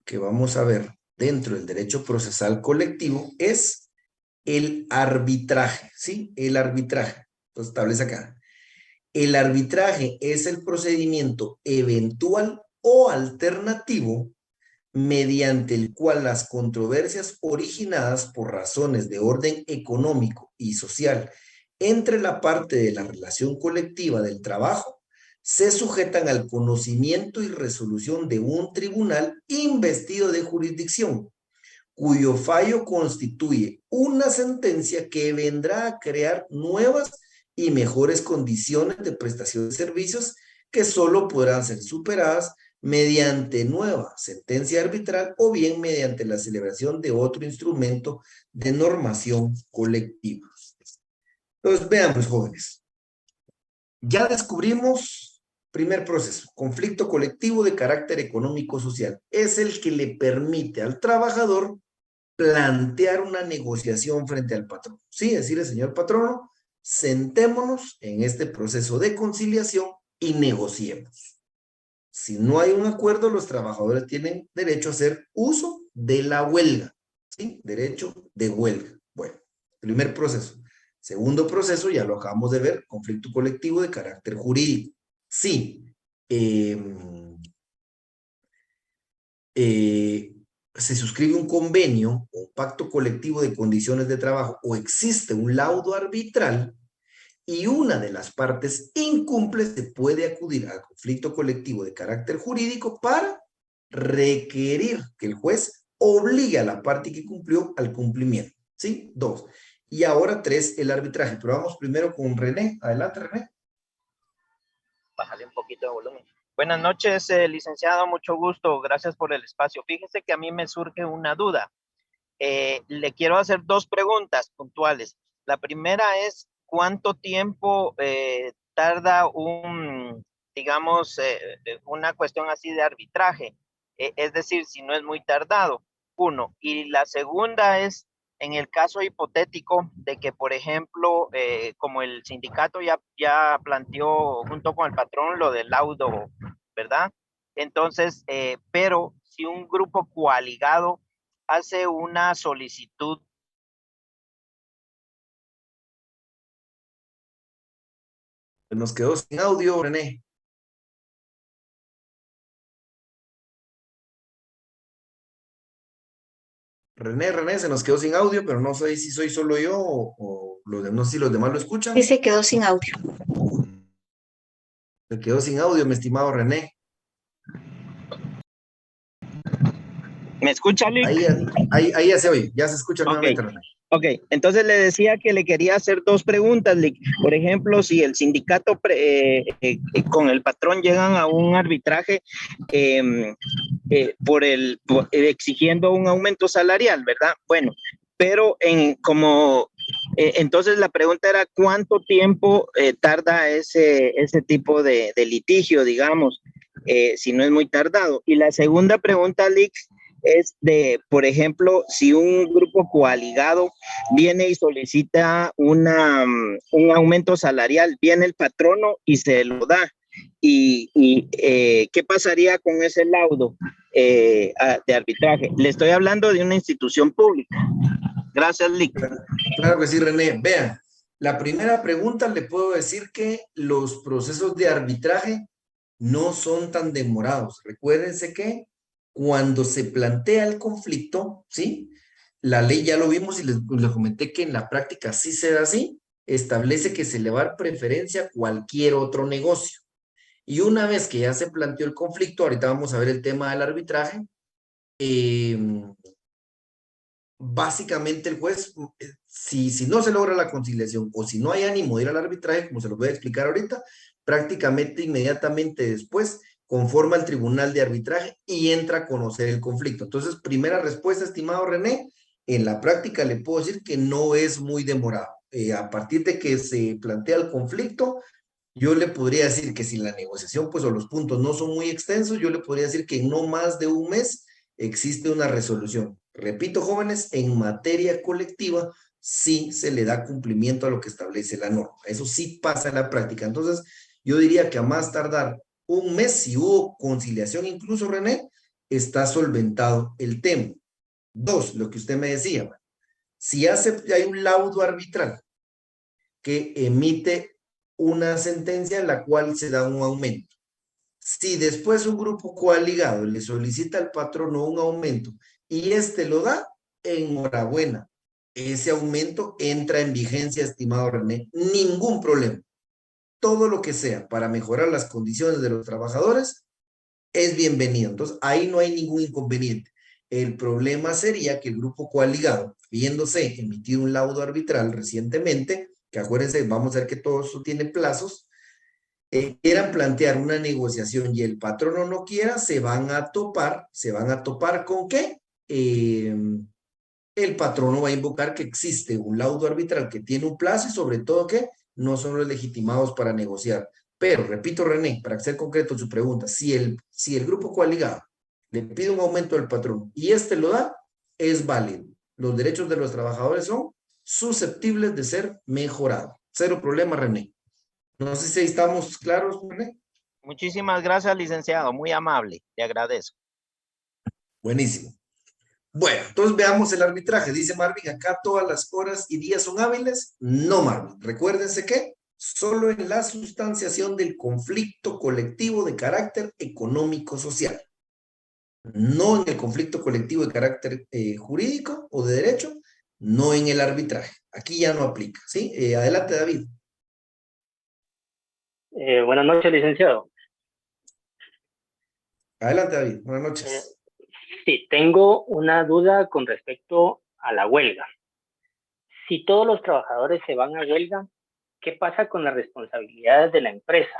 que vamos a ver dentro del derecho procesal colectivo es el arbitraje, ¿sí? El arbitraje. Entonces, establece acá. El arbitraje es el procedimiento eventual o alternativo mediante el cual las controversias originadas por razones de orden económico y social entre la parte de la relación colectiva del trabajo se sujetan al conocimiento y resolución de un tribunal investido de jurisdicción, cuyo fallo constituye una sentencia que vendrá a crear nuevas y mejores condiciones de prestación de servicios que solo podrán ser superadas mediante nueva sentencia arbitral o bien mediante la celebración de otro instrumento de normación colectiva. Entonces, veamos, jóvenes. Ya descubrimos, primer proceso, conflicto colectivo de carácter económico-social. Es el que le permite al trabajador plantear una negociación frente al patrón. Sí, decirle, señor patrono, sentémonos en este proceso de conciliación y negociemos. Si no hay un acuerdo, los trabajadores tienen derecho a hacer uso de la huelga, ¿sí? Derecho de huelga. Bueno, primer proceso. Segundo proceso, ya lo acabamos de ver, conflicto colectivo de carácter jurídico. Sí, se suscribe un convenio o pacto colectivo de condiciones de trabajo o existe un laudo arbitral y una de las partes incumple, se puede acudir al conflicto colectivo de carácter jurídico para requerir que el juez obligue a la parte que cumplió al cumplimiento. ¿Sí? 2. Y ahora 3, el arbitraje. Pero vamos primero con René. Adelante, René. Bájale un poquito de volumen. Buenas noches, licenciado, mucho gusto, gracias por el espacio. Fíjese que a mí me surge una duda. Le quiero hacer 2 preguntas puntuales. La primera es, ¿cuánto tiempo tarda digamos, una cuestión así de arbitraje? Es decir, si no es muy tardado, 1. Y la segunda es, en el caso hipotético de que, por ejemplo, como el sindicato ya planteó junto con el patrón lo del laudo, ¿verdad? Entonces, pero si un grupo coaligado hace una solicitud. Nos quedó sin audio, René. René, se nos quedó sin audio, pero no sé si soy solo yo o no sé si los demás lo escuchan. Sí, se quedó sin audio. Se quedó sin audio, mi estimado René. ¿Me escucha, Lick? Ahí ya se oye, ya se escucha nuevamente, René. Ok, entonces le decía que le quería hacer 2 preguntas, Lick. Por ejemplo, si el sindicato con el patrón llegan a un arbitraje exigiendo un aumento salarial, ¿verdad? Bueno, pero entonces la pregunta era ¿cuánto tiempo tarda ese tipo de litigio, digamos, si no es muy tardado? Y la segunda pregunta, Lick, es por ejemplo, si un grupo coaligado viene y solicita un aumento salarial, viene el patrono y se lo da. ¿Y qué pasaría con ese laudo de arbitraje? Le estoy hablando de una institución pública. Gracias, Lick. Claro que sí, René. Vean, la primera pregunta le puedo decir que los procesos de arbitraje no son tan demorados. Recuérdense que cuando se plantea el conflicto, ¿sí? La ley ya lo vimos y les comenté que en la práctica sí se da así, establece que se le va a dar preferencia a cualquier otro negocio. Y una vez que ya se planteó el conflicto, ahorita vamos a ver el tema del arbitraje, básicamente el juez, si no se logra la conciliación o si no hay ánimo de ir al arbitraje, como se lo voy a explicar ahorita, prácticamente inmediatamente después conforma el tribunal de arbitraje y entra a conocer el conflicto. Entonces, primera respuesta, estimado René, en la práctica le puedo decir que no es muy demorado. A partir de que se plantea el conflicto, yo le podría decir que si la negociación, pues, o los puntos no son muy extensos, yo le podría decir que en no más de un mes existe una resolución. Repito, jóvenes, en materia colectiva sí se le da cumplimiento a lo que establece la norma. Eso sí pasa en la práctica. Entonces, yo diría que a más tardar un mes, si hubo conciliación incluso, René, está solventado el tema. 2, lo que usted me decía, si hay un laudo arbitral que emite una sentencia en la cual se da un aumento. Si después un grupo coaligado le solicita al patrono un aumento y este lo da, enhorabuena. Ese aumento entra en vigencia, estimado René. Ningún problema. Todo lo que sea para mejorar las condiciones de los trabajadores es bienvenido. Entonces, ahí no hay ningún inconveniente. El problema sería que el grupo coaligado, viéndose emitir un laudo arbitral recientemente, que acuérdense, vamos a ver que todo eso tiene plazos, quieran plantear una negociación y el patrono no quiera, se van a topar ¿con qué? El patrono va a invocar que existe un laudo arbitral que tiene un plazo y sobre todo que no son los legitimados para negociar. Pero, repito, René, para ser concreto en su pregunta, si el grupo coaligado le pide un aumento al patrono y este lo da, es válido. Los derechos de los trabajadores son susceptibles de ser mejorados. Cero problema, René. No sé si ahí estamos claros, René. Muchísimas gracias, licenciado. Muy amable. Le agradezco. Buenísimo. Bueno, entonces veamos el arbitraje. Dice Marvin, acá todas las horas y días son hábiles. No, Marvin. Recuérdense que solo en la sustanciación del conflicto colectivo de carácter económico-social. No en el conflicto colectivo de carácter jurídico o de derecho, no en el arbitraje. Aquí ya no aplica, ¿sí? Adelante, David. Buenas noches, licenciado. Adelante, David. Buenas noches. Sí, tengo una duda con respecto a la huelga. Si todos los trabajadores se van a huelga, ¿qué pasa con las responsabilidades de la empresa?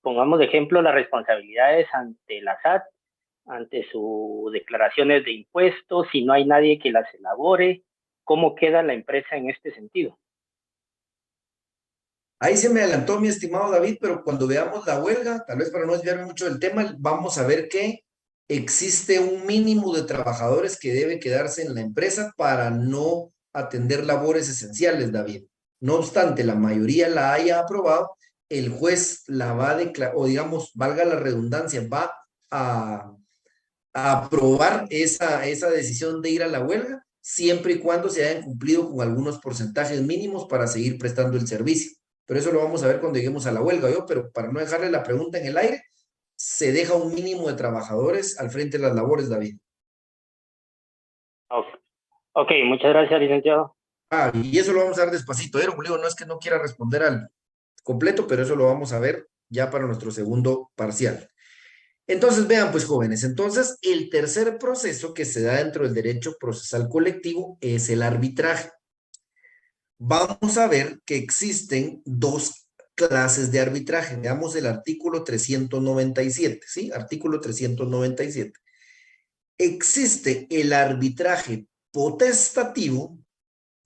Pongamos de ejemplo las responsabilidades ante la SAT, ante sus declaraciones de impuestos, si no hay nadie que las elabore, ¿cómo queda la empresa en este sentido? Ahí se me adelantó mi estimado David, pero cuando veamos la huelga, tal vez para no desviarme mucho del tema, vamos a ver que existe un mínimo de trabajadores que debe quedarse en la empresa para no atender labores esenciales, David. No obstante, la mayoría la haya aprobado, el juez la va a declarar, o digamos, valga la redundancia, va a aprobar esa decisión de ir a la huelga, siempre y cuando se hayan cumplido con algunos porcentajes mínimos para seguir prestando el servicio. Pero eso lo vamos a ver cuando lleguemos a la huelga, pero para no dejarle la pregunta en el aire, se deja un mínimo de trabajadores al frente de las labores, David. Ok, muchas gracias, licenciado. Y eso lo vamos a ver despacito, Julio, no es que no quiera responder al completo, pero eso lo vamos a ver ya para nuestro segundo parcial. Entonces, vean pues jóvenes, entonces el tercer proceso que se da dentro del derecho procesal colectivo es el arbitraje. Vamos a ver que existen dos clases de arbitraje. Veamos el artículo 397, ¿sí? Artículo 397. Existe el arbitraje potestativo,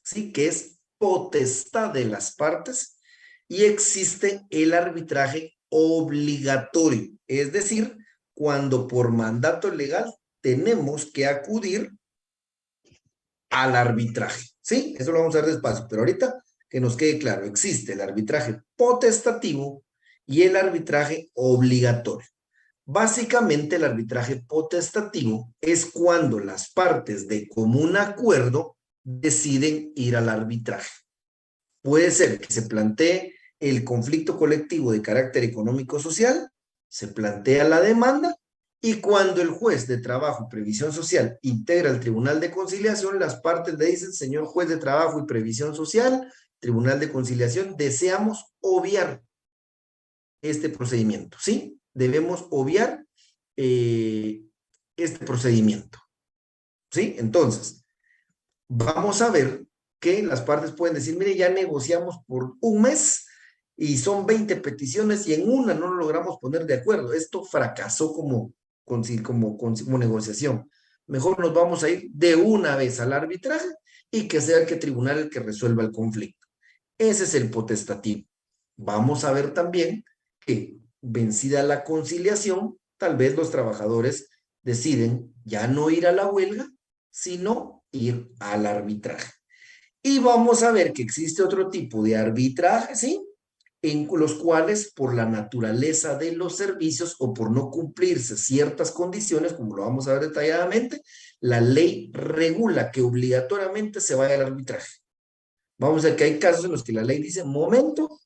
¿sí? Que es potestad de las partes, y existe el arbitraje obligatorio, es decir, cuando por mandato legal tenemos que acudir al arbitraje, ¿sí? Eso lo vamos a ver despacio, pero ahorita que nos quede claro, existe el arbitraje potestativo y el arbitraje obligatorio. Básicamente el arbitraje potestativo es cuando las partes de común acuerdo deciden ir al arbitraje. Puede ser que se plantee el conflicto colectivo de carácter económico-social, se plantea la demanda, y cuando el juez de trabajo y previsión social integra el tribunal de conciliación, las partes le dicen, señor juez de trabajo y previsión social, tribunal de conciliación, deseamos obviar este procedimiento, ¿sí? Debemos obviar este procedimiento, ¿sí? Entonces, vamos a ver que las partes pueden decir, mire, ya negociamos por un mes y son 20 peticiones y en una no lo logramos poner de acuerdo. Esto fracasó como negociación. Mejor nos vamos a ir de una vez al arbitraje y que sea el tribunal el que resuelva el conflicto. Ese es el potestativo. Vamos a ver también que vencida la conciliación, tal vez los trabajadores deciden ya no ir a la huelga, sino ir al arbitraje. Y vamos a ver que existe otro tipo de arbitraje, ¿sí? En los cuales, por la naturaleza de los servicios o por no cumplirse ciertas condiciones, como lo vamos a ver detalladamente, la ley regula que obligatoriamente se vaya al arbitraje. Vamos a ver que hay casos en los que la ley dice, momento,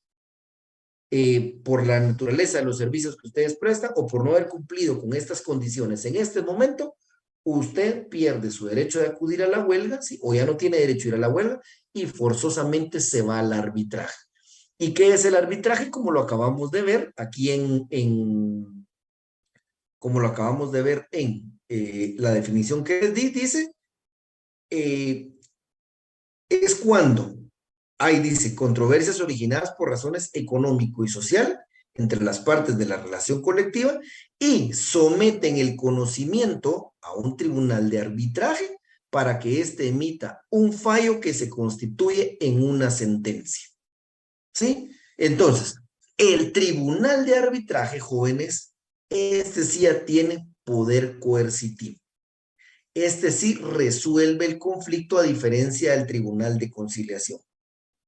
por la naturaleza de los servicios que ustedes prestan o por no haber cumplido con estas condiciones en este momento, usted pierde su derecho de acudir a la huelga, ¿sí? O ya no tiene derecho a ir a la huelga y forzosamente se va al arbitraje. ¿Y qué es el arbitraje? Como lo acabamos de ver aquí como lo acabamos de ver en la definición que les di, dice, es cuando hay, dice, controversias originadas por razones económico y social entre las partes de la relación colectiva y someten el conocimiento a un tribunal de arbitraje para que éste emita un fallo que se constituye en una sentencia. ¿Sí? Entonces, el tribunal de arbitraje, jóvenes, este sí ya tiene poder coercitivo. Este sí resuelve el conflicto a diferencia del tribunal de conciliación.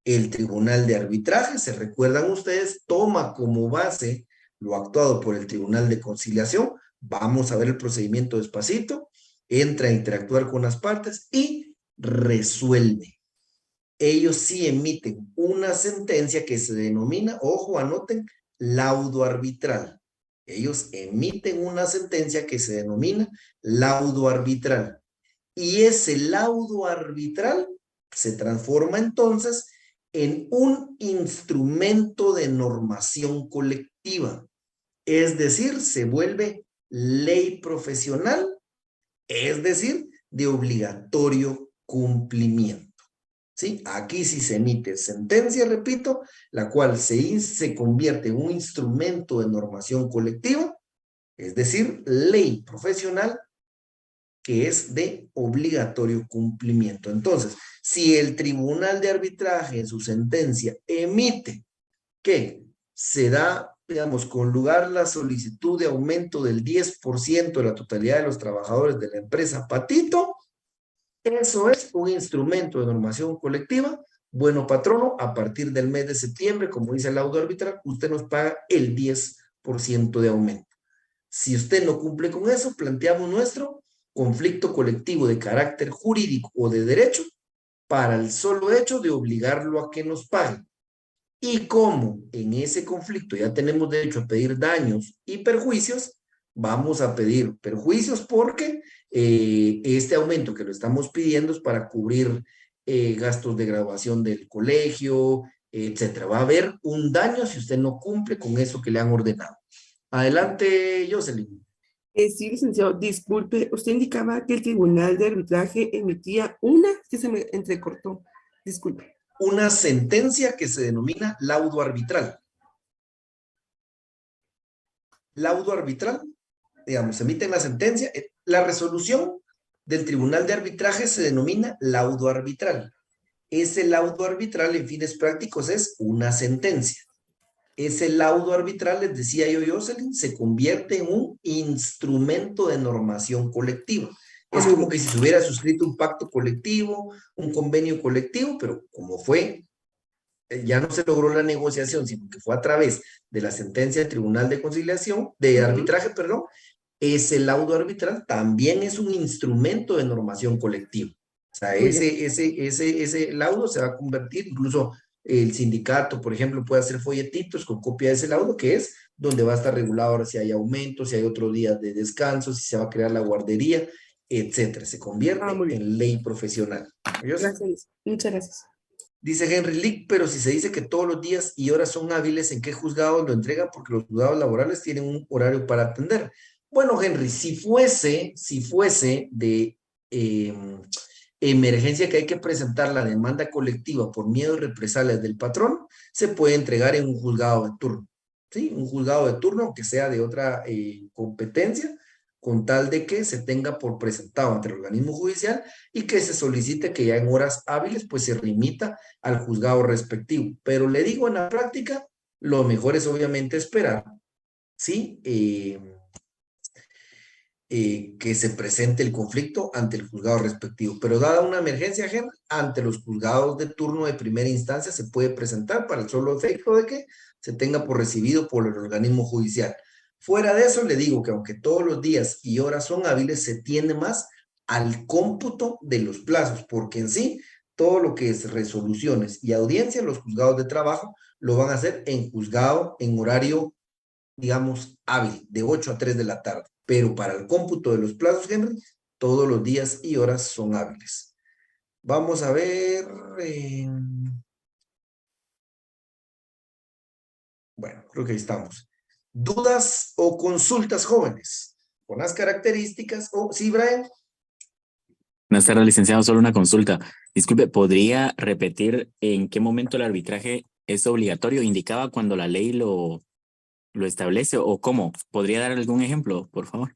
El Tribunal de Arbitraje, se recuerdan ustedes, toma como base lo actuado por el Tribunal de Conciliación. Vamos a ver el procedimiento despacito. Entra a interactuar con las partes y resuelve. Ellos sí emiten una sentencia que se denomina, ojo, anoten, laudo arbitral. Ellos emiten una sentencia que se denomina laudo arbitral. Y ese laudo arbitral se transforma entonces en un instrumento de normación colectiva. Es decir, se vuelve ley profesional, es decir, de obligatorio cumplimiento. ¿Sí? Aquí sí se emite sentencia, repito, la cual se convierte en un instrumento de normación colectiva, es decir, ley profesional, que es de obligatorio cumplimiento. Entonces, si el Tribunal de Arbitraje en su sentencia emite que se da, digamos, con lugar la solicitud de aumento del 10% de la totalidad de los trabajadores de la empresa Patito, eso es un instrumento de normación colectiva. Bueno, patrono, a partir del mes de septiembre, como dice el laudo arbitral, usted nos paga el 10% de aumento. Si usted no cumple con eso, planteamos nuestro conflicto colectivo de carácter jurídico o de derecho para el solo hecho de obligarlo a que nos pague. Y como en ese conflicto ya tenemos derecho a pedir daños y perjuicios, vamos a pedir perjuicios porque este aumento que lo estamos pidiendo es para cubrir gastos de graduación del colegio, etcétera. Va a haber un daño si usted no cumple con eso que le han ordenado. Adelante, Jocelyn. Sí, licenciado, disculpe, usted indicaba que el Tribunal de Arbitraje emitía una, que se me entrecortó, disculpe. Una sentencia que se denomina laudo arbitral. Laudo arbitral, digamos, emiten la sentencia, la resolución del Tribunal de Arbitraje se denomina laudo arbitral. Ese laudo arbitral, en fines prácticos, es una sentencia. Ese laudo arbitral, les decía yo, Jocelyn, se convierte en un instrumento de normación colectiva. Es como que si se hubiera suscrito un pacto colectivo, un convenio colectivo, pero como fue, ya no se logró la negociación, sino que fue a través de la sentencia del Tribunal de Conciliación, de Arbitraje, perdón, ese laudo arbitral también es un instrumento de normación colectiva. O sea, ese laudo se va a convertir, incluso el sindicato, por ejemplo, puede hacer folletitos con copia de ese laudo, que es donde va a estar regulado ahora si hay aumentos, si hay otro día de descanso, si se va a crear la guardería, etcétera. Se convierte en ley profesional. Gracias, muchas gracias. Dice Henry Lick, pero si se dice que todos los días y horas son hábiles, ¿en qué juzgados lo entregan? Porque los juzgados laborales tienen un horario para atender. Bueno, Henry, si fuese de emergencia que hay que presentar la demanda colectiva por miedo y represalias del patrón, se puede entregar en un juzgado de turno. ¿Sí? Un juzgado de turno que sea de otra competencia, con tal de que se tenga por presentado ante el organismo judicial y que se solicite que ya en horas hábiles pues se remita al juzgado respectivo. Pero le digo, en la práctica, lo mejor es obviamente esperar, ¿sí? Que se presente el conflicto ante el juzgado respectivo. Pero dada una emergencia ajena, ante los juzgados de turno de primera instancia se puede presentar para el solo efecto de que se tenga por recibido por el organismo judicial. Fuera de eso, le digo que aunque todos los días y horas son hábiles, se tiende más al cómputo de los plazos, porque en sí, todo lo que es resoluciones y audiencia, los juzgados de trabajo lo van a hacer en juzgado, en horario, digamos, hábil, de 8 a 3 de la tarde. Pero para el cómputo de los plazos, Henry, todos los días y horas son hábiles. Vamos a ver... Bueno, creo que ahí estamos. ¿Dudas o consultas, jóvenes? Con las características... ¿Sí, Brian? Buenas tardes, licenciado. Solo una consulta. Disculpe, ¿podría repetir en qué momento el arbitraje es obligatorio? ¿Indicaba cuando la ley lo establece o cómo? ¿Podría dar algún ejemplo, por favor?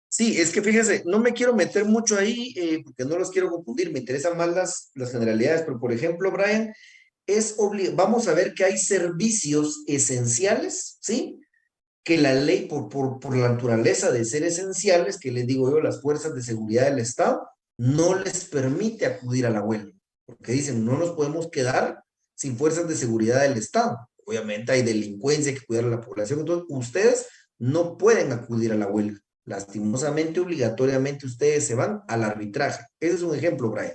Sí, es que fíjese, no me quiero meter mucho ahí porque no los quiero confundir, me interesan más las generalidades, pero por ejemplo, Brian, vamos a ver que hay servicios esenciales, ¿sí? Que la ley, por la naturaleza de ser esenciales, que les digo yo, las fuerzas de seguridad del Estado, no les permite acudir a la huelga, porque dicen, no nos podemos quedar sin fuerzas de seguridad del Estado. Obviamente hay delincuencia, hay que cuidar a la población. Entonces, ustedes no pueden acudir a la huelga. Lastimosamente, obligatoriamente, ustedes se van al arbitraje. Ese es un ejemplo, Brian.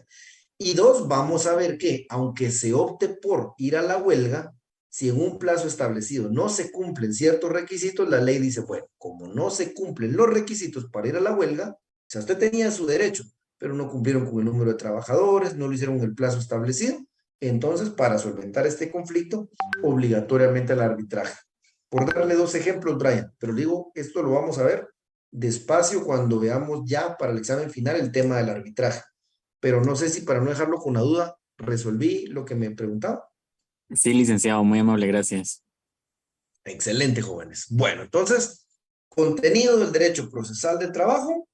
Y dos, vamos a ver que, aunque se opte por ir a la huelga, si en un plazo establecido no se cumplen ciertos requisitos, la ley dice, bueno, como no se cumplen los requisitos para ir a la huelga, o sea, usted tenía su derecho, pero no cumplieron con el número de trabajadores, no lo hicieron en el plazo establecido, entonces, para solventar este conflicto, obligatoriamente al arbitraje. Por darle dos ejemplos, Brian, pero digo, esto lo vamos a ver despacio cuando veamos ya para el examen final el tema del arbitraje. Pero no sé si para no dejarlo con una duda, resolví lo que me preguntaba. Sí, licenciado, muy amable, gracias. Excelente, jóvenes. Bueno, entonces, contenido del derecho procesal del trabajo,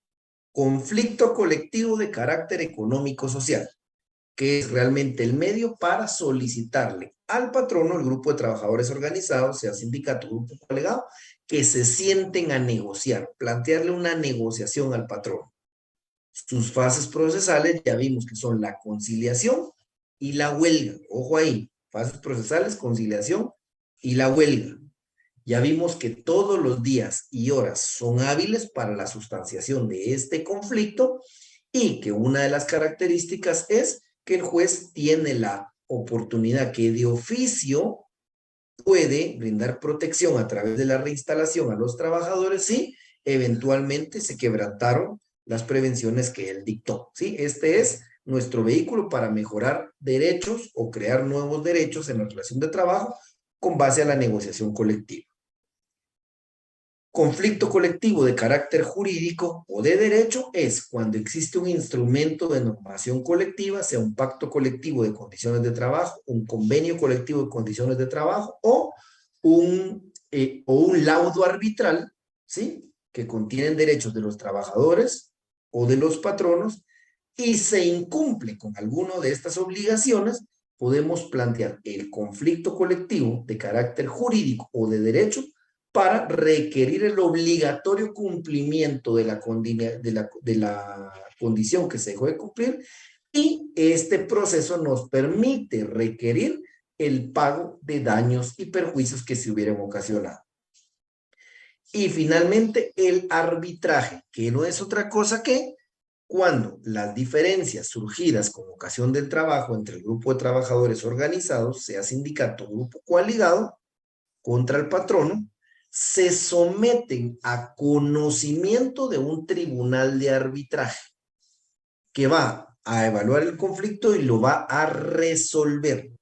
conflicto colectivo de carácter económico-social, que es realmente el medio para solicitarle al patrono, el grupo de trabajadores organizados, sea sindicato, grupo colegado, que se sienten a negociar, plantearle una negociación al patrono. Sus fases procesales ya vimos que son la conciliación y la huelga. Ojo ahí, fases procesales, conciliación y la huelga. Ya vimos que todos los días y horas son hábiles para la sustanciación de este conflicto y que una de las características es que el juez tiene la oportunidad que de oficio puede brindar protección a través de la reinstalación a los trabajadores si eventualmente se quebrantaron las prevenciones que él dictó, ¿sí? Este es nuestro vehículo para mejorar derechos o crear nuevos derechos en la relación de trabajo con base a la negociación colectiva. Conflicto colectivo de carácter jurídico o de derecho es cuando existe un instrumento de normación colectiva, sea un pacto colectivo de condiciones de trabajo, un convenio colectivo de condiciones de trabajo o un laudo arbitral, ¿sí? Que contienen derechos de los trabajadores o de los patronos y se incumple con alguna de estas obligaciones, podemos plantear el conflicto colectivo de carácter jurídico o de derecho para requerir el obligatorio cumplimiento de la condición que se dejó de cumplir y este proceso nos permite requerir el pago de daños y perjuicios que se hubieran ocasionado. Y finalmente el arbitraje, que no es otra cosa que cuando las diferencias surgidas con ocasión del trabajo entre el grupo de trabajadores organizados, sea sindicato o grupo coaligado, contra el patrono, se someten a conocimiento de un tribunal de arbitraje que va a evaluar el conflicto y lo va a resolver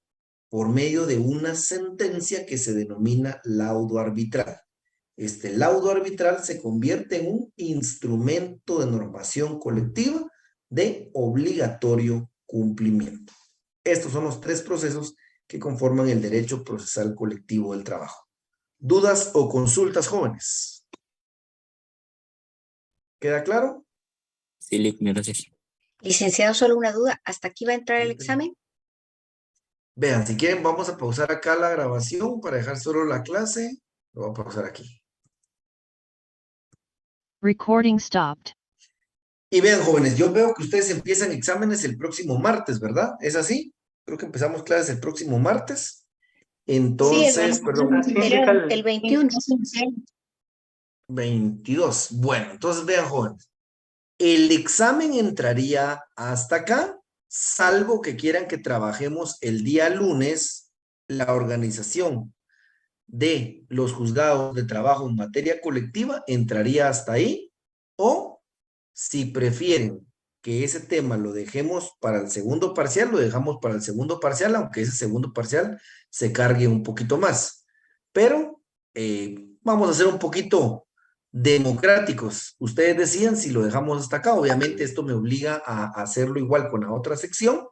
por medio de una sentencia que se denomina laudo arbitral. Este laudo arbitral se convierte en un instrumento de normación colectiva de obligatorio cumplimiento. Estos son los tres procesos que conforman el derecho procesal colectivo del trabajo. ¿Dudas o consultas, jóvenes? ¿Queda claro? Sí, gracias. Licenciado, solo una duda. ¿Hasta aquí va a entrar el examen? Vean, si quieren vamos a pausar acá la grabación para dejar solo la clase. Lo voy a pausar aquí. Recording stopped. Y vean, jóvenes, yo veo que ustedes empiezan exámenes el próximo martes, ¿verdad? ¿Es así? Creo que empezamos clases el próximo martes. Entonces, Sí, perdón. el 21. 22. Bueno, entonces vean, jóvenes. El examen entraría hasta acá, salvo que quieran que trabajemos el día lunes la organización de los juzgados de trabajo en materia colectiva, entraría hasta ahí, o si prefieren que ese tema lo dejemos para el segundo parcial, lo dejamos para el segundo parcial, aunque ese segundo parcial se cargue un poquito más. Pero vamos a ser un poquito democráticos. Ustedes decían si lo dejamos hasta acá. Obviamente esto me obliga a hacerlo igual con la otra sección.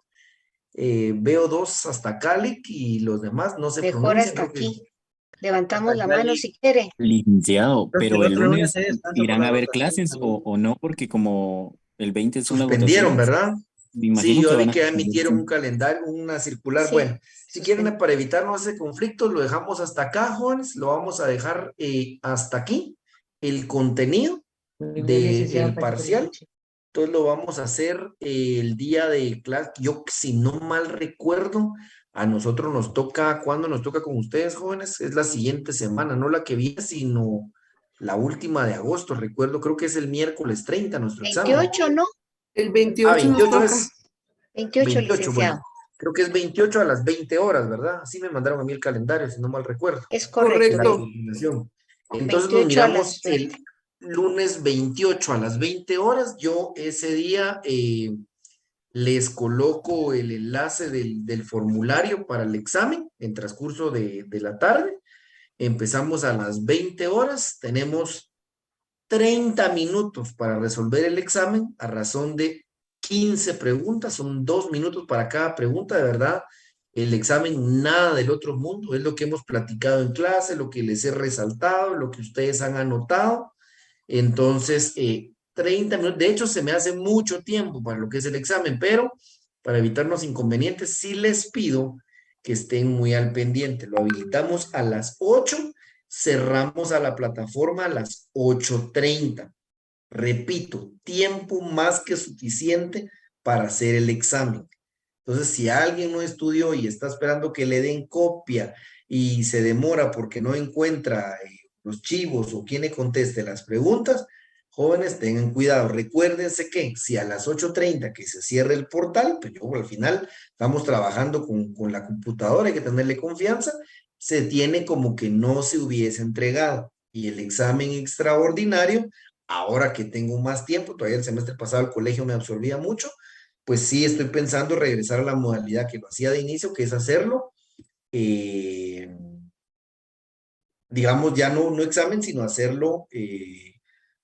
Veo dos hasta Calic y los demás no se Mejor pronuncian. hasta aquí. Levantamos la mano si quiere. Licenciado, pero el lunes tanto irán por a la haber votación clases o no, porque como el 20 son las Suspendieron, votaciones. ¿verdad? Me imagino Sí, yo que vi van a que suspender, emitieron sí. un calendario, una circular. Sí, Bueno, si quieren, para evitarnos ese conflicto, lo dejamos hasta acá, jóvenes. Lo vamos a dejar hasta aquí. El contenido del parcial. Entonces lo vamos a hacer el día de clase. Yo, si no mal recuerdo, A nosotros nos toca, ¿cuándo nos toca con ustedes, jóvenes? Es la siguiente semana, no la que viene, sino la última de agosto. Recuerdo, creo que es el miércoles 30 nuestro examen. 28, ¿no? El 28 nos 28 toca. es 28, 28, licenciado. bueno, creo que es 28 a las 20 horas, ¿verdad? Así me mandaron a mí el calendario, si no mal recuerdo. Es correcto. Correcto. Entonces 28 nos a miramos las 20. el lunes 28 a las 20 horas. Yo ese día les coloco el enlace del formulario para el examen en transcurso de la tarde. Empezamos a las 20 horas. Tenemos 30 minutos para resolver el examen a razón de 15 preguntas. Son 2 minutos para cada pregunta. De verdad, el examen nada del otro mundo. Es lo que hemos platicado en clase, lo que les he resaltado, lo que ustedes han anotado. Entonces, 30 minutos. De hecho, se me hace mucho tiempo para lo que es el examen, pero para evitarnos inconvenientes, sí les pido que estén muy al pendiente. Lo habilitamos a las 8, cerramos a la plataforma a las 8:30. Repito, tiempo más que suficiente para hacer el examen. Entonces, si alguien no estudió y está esperando que le den copia y se demora porque no encuentra los chivos o quien le conteste las preguntas, jóvenes, tengan cuidado. Recuérdense que si a las 8:30 que se cierre el portal, pues yo al final estamos trabajando con la computadora, hay que tenerle confianza, se tiene como que no se hubiese entregado. Y el examen extraordinario, ahora que tengo más tiempo, todavía el semestre pasado el colegio me absorbía mucho, pues sí estoy pensando regresar a la modalidad que lo hacía de inicio, que es hacerlo, digamos, ya no examen, sino hacerlo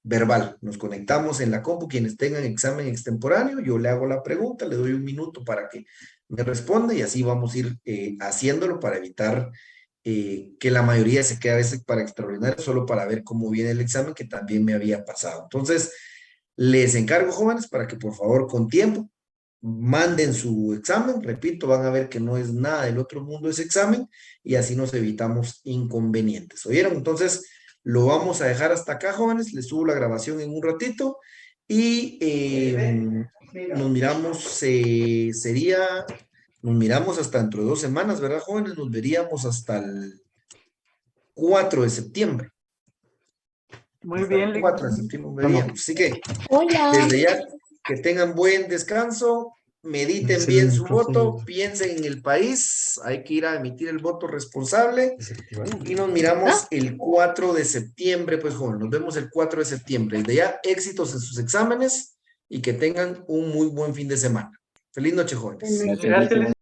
verbal. Nos conectamos en la compu, quienes tengan examen extemporáneo, yo le hago la pregunta, le doy 1 minuto para que me responda y así vamos a ir haciéndolo para evitar que la mayoría se quede a veces para extraordinario, solo para ver cómo viene el examen, que también me había pasado. Entonces, les encargo, jóvenes, para que por favor con tiempo manden su examen. Repito, van a ver que no es nada del otro mundo ese examen y así nos evitamos inconvenientes. ¿Oyeron? Entonces, lo vamos a dejar hasta acá, jóvenes. Les subo la grabación en un ratito y nos miramos, nos miramos hasta dentro de 2 semanas, ¿verdad, jóvenes? Nos veríamos hasta el 4 de septiembre. Muy bien, El 4 de septiembre nos veríamos. Así que, Hola. desde ya, que tengan buen descanso, mediten bien su voto, piensen en el país, hay que ir a emitir el voto responsable y nos miramos el 4 de septiembre, pues joven, nos vemos el 4 de septiembre. Desde ya, éxitos en sus exámenes y que tengan un muy buen fin de semana. Feliz noche, jóvenes. Gracias.